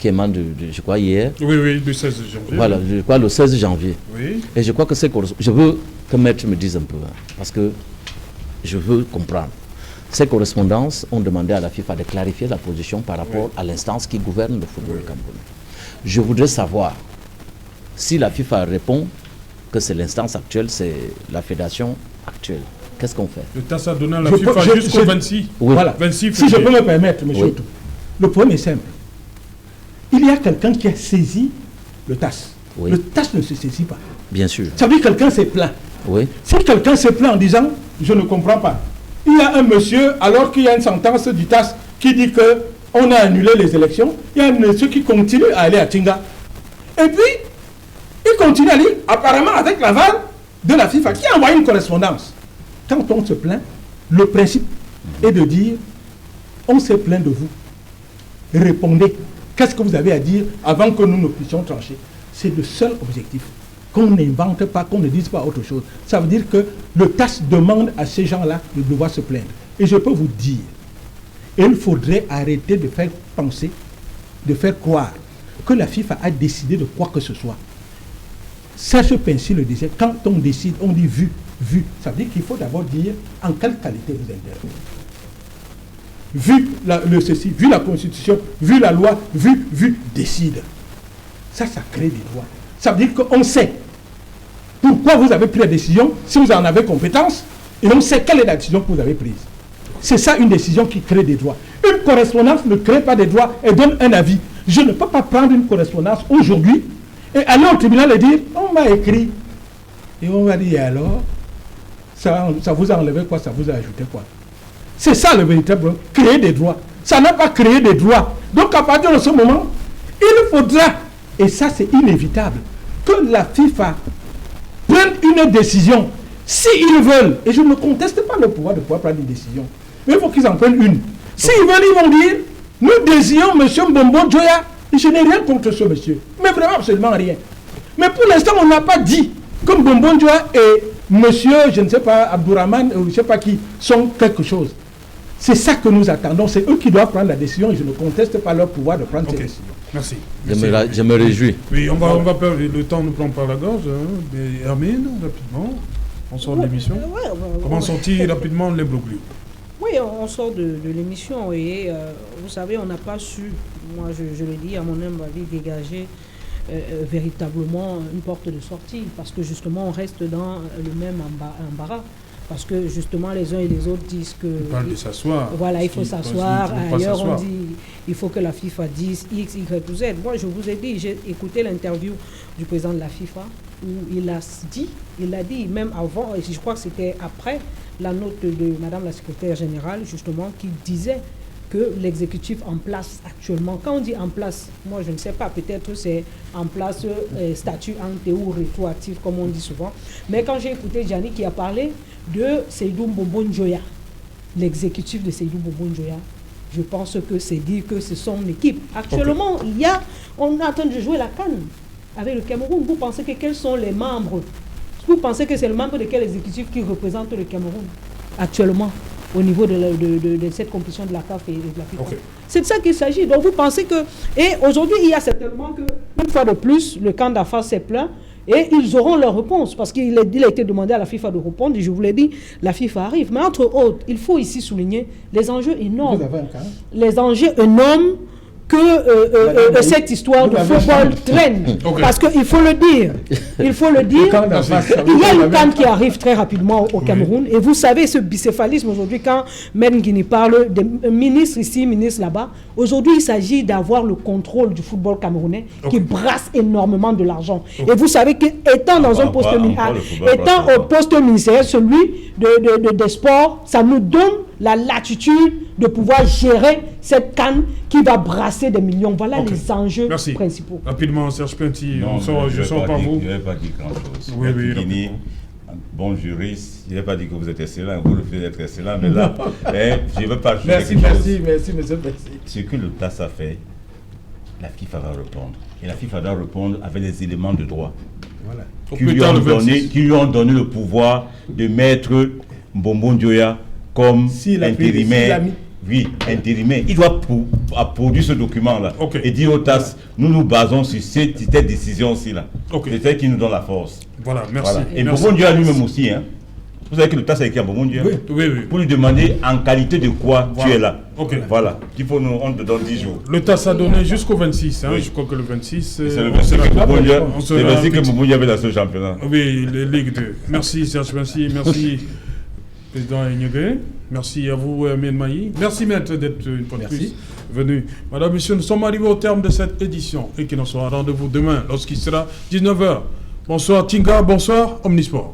émanent je crois, hier. Oui, le 16 janvier. Voilà, je crois le 16 janvier. Oui. Et je crois que je veux que maître me dise un peu, parce que je veux comprendre. Ces correspondances ont demandé à la FIFA de clarifier la position par rapport à l'instance qui gouverne le football camerounais. Je voudrais savoir si la FIFA répond que c'est l'instance actuelle, c'est la fédération actuelle. Qu'est-ce qu'on fait? Le TAS a donné à la FIFA jusqu'au 26. Oui. Voilà. 26 si je peux me permettre, monsieur Tout. Le problème est simple. Il y a quelqu'un qui a saisi le TAS. Oui. Le TAS ne se saisit pas. Bien sûr. Ça veut dire que quelqu'un s'est plaint. Oui. Si quelqu'un s'est plaint en disant « je ne comprends pas », il y a un monsieur, alors qu'il y a une sentence du TAS qui dit qu'on a annulé les élections, il y a un monsieur qui continue à aller à Tinga. Et puis, il continue à aller, apparemment avec l'aval de la FIFA, qui a envoyé une correspondance. Quand on se plaint, le principe est de dire « on s'est plaint de vous, répondez, qu'est-ce que vous avez à dire avant que nous ne puissions trancher ?» C'est le seul objectif. Qu'on n'invente pas, qu'on ne dise pas autre chose. Ça veut dire que le TAS demande à ces gens-là de devoir se plaindre. Et je peux vous dire, il faudrait arrêter de faire penser, de faire croire que la FIFA a décidé de quoi que ce soit. Serge Pensi le disait, quand on décide, on dit vu. Ça veut dire qu'il faut d'abord dire en quelle qualité vous intervenez. Vu ceci, vu la Constitution, vu la loi, vu, décide. Ça crée des droits. Ça veut dire qu'on sait pourquoi vous avez pris la décision, si vous en avez compétence, et on sait quelle est la décision que vous avez prise. C'est ça une décision qui crée des droits. Une correspondance ne crée pas des droits et donne un avis. Je ne peux pas prendre une correspondance aujourd'hui et aller au tribunal et dire on m'a écrit. Et on va dire alors, ça vous a enlevé quoi, ça vous a ajouté quoi. C'est ça le véritable problème, créer des droits. Ça n'a pas créé des droits. Donc à partir de ce moment, il faudra, et ça c'est inévitable, que la FIFA prenne une décision. S'ils veulent, et je ne conteste pas le pouvoir de pouvoir prendre une décision, mais il faut qu'ils en prennent une. S'ils veulent, ils vont dire, nous désirons M. Mbombo Djoya, et je n'ai rien contre ce monsieur, mais vraiment absolument rien. Mais pour l'instant, on n'a pas dit que Mbombo Djoya et monsieur, je ne sais pas, Abdourahmane, ou je ne sais pas qui, sont quelque chose. C'est ça que nous attendons. C'est eux qui doivent prendre la décision et je ne conteste pas leur pouvoir de prendre cette décision. Merci. Je me réjouis. Oui, on va perdre. Le temps nous prend par la gorge. Mais Hermine, rapidement, on sort de l'émission. Comment sortir rapidement les blocs-bleus? Oui, on sort de l'émission et vous savez, on n'a pas su, moi je le dis à mon humble avis, dégager véritablement une porte de sortie parce que justement on reste dans le même embarras. Parce que justement les uns et les autres disent que... On parle de s'asseoir. Voilà, il faut s'asseoir. Ailleurs on dit il faut que la FIFA dise X, Y ou Z. Moi je vous ai dit, j'ai écouté l'interview du président de la FIFA où il a dit même avant, et je crois que c'était après la note de Madame la secrétaire générale justement qui disait que l'exécutif en place actuellement, quand on dit en place, moi je ne sais pas, peut-être c'est en place statut ante ou rétroactif comme on dit souvent, mais quand j'ai écouté Gianni qui a parlé de Seydou Mbombo Njoya, l'exécutif de Seydou Mbombo Njoya, je pense que c'est dire que c'est son équipe. Actuellement, on est en train de jouer la CAN avec le Cameroun. Vous pensez que quels sont les membres? Vous pensez que c'est le membre de quel exécutif qui représente le Cameroun actuellement au niveau de cette compétition de la CAF et de la FIFA. C'est de ça qu'il s'agit. Donc vous pensez que... Et aujourd'hui, il y a certainement que, une fois de plus, le camp d'affaires s'est plein et ils auront leur réponse. Parce qu'il a été demandé à la FIFA de répondre, et je vous l'ai dit, la FIFA arrive. Mais entre autres, il faut ici souligner les enjeux énormes. Vous avez un cas? Les enjeux énormes que cette histoire de football traîne. Parce qu'il faut le dire. Il faut le dire. Il y a une CAN qui arrive très rapidement au Cameroun. Et vous savez, ce bicéphalisme aujourd'hui, quand Menguini parle de ministre ici, ministre là-bas, aujourd'hui, il s'agit d'avoir le contrôle du football camerounais qui brasse énormément de l'argent. Et vous savez qu'étant dans un poste ministériel, étant au poste ministériel, celui des sports, ça nous donne la latitude de pouvoir gérer cette CAN qui va brasser des millions. Voilà les enjeux principaux. Rapidement, Serge Penty, je sors par vous. Je n'ai pas dit grand-chose. Oui, bon juriste, je n'ai pas dit que vous êtes excellent, vous refusez d'être excellent, mais là, je ne veux pas... Merci, monsieur. Ce que le TAS a fait, la FIFA va répondre. Et la FIFA va répondre avec les éléments de droit. Voilà. Qui lui ont donné le pouvoir de mettre Mbombo Njoya comme intérimaire. Oui, intérimaire. Il doit produire ce document-là et dire au TAS, nous nous basons sur cette décision-ci. C'est elle qui nous donne la force. Voilà, merci. Voilà. Et Mbombo Njoya lui-même aussi. Hein. Vous savez que le TAS a écrit à Mbombo Njoya pour lui demander en qualité de quoi tu es là. Voilà. On te donne 10 jours. Le TAS a donné jusqu'au 26. Je crois que le 26... C'est le 26 que Mbombo Njoya avait dans ce championnat. Oui, les Ligue 2. Merci Serge, merci. Président Ignogé, merci à vous, Mien Maï. Merci, maître, d'être une fois de plus venu. Madame, Monsieur, nous sommes arrivés au terme de cette édition et qu'il en sera rendez-vous demain lorsqu'il sera 19h. Bonsoir, Tinga, bonsoir, Omnisport.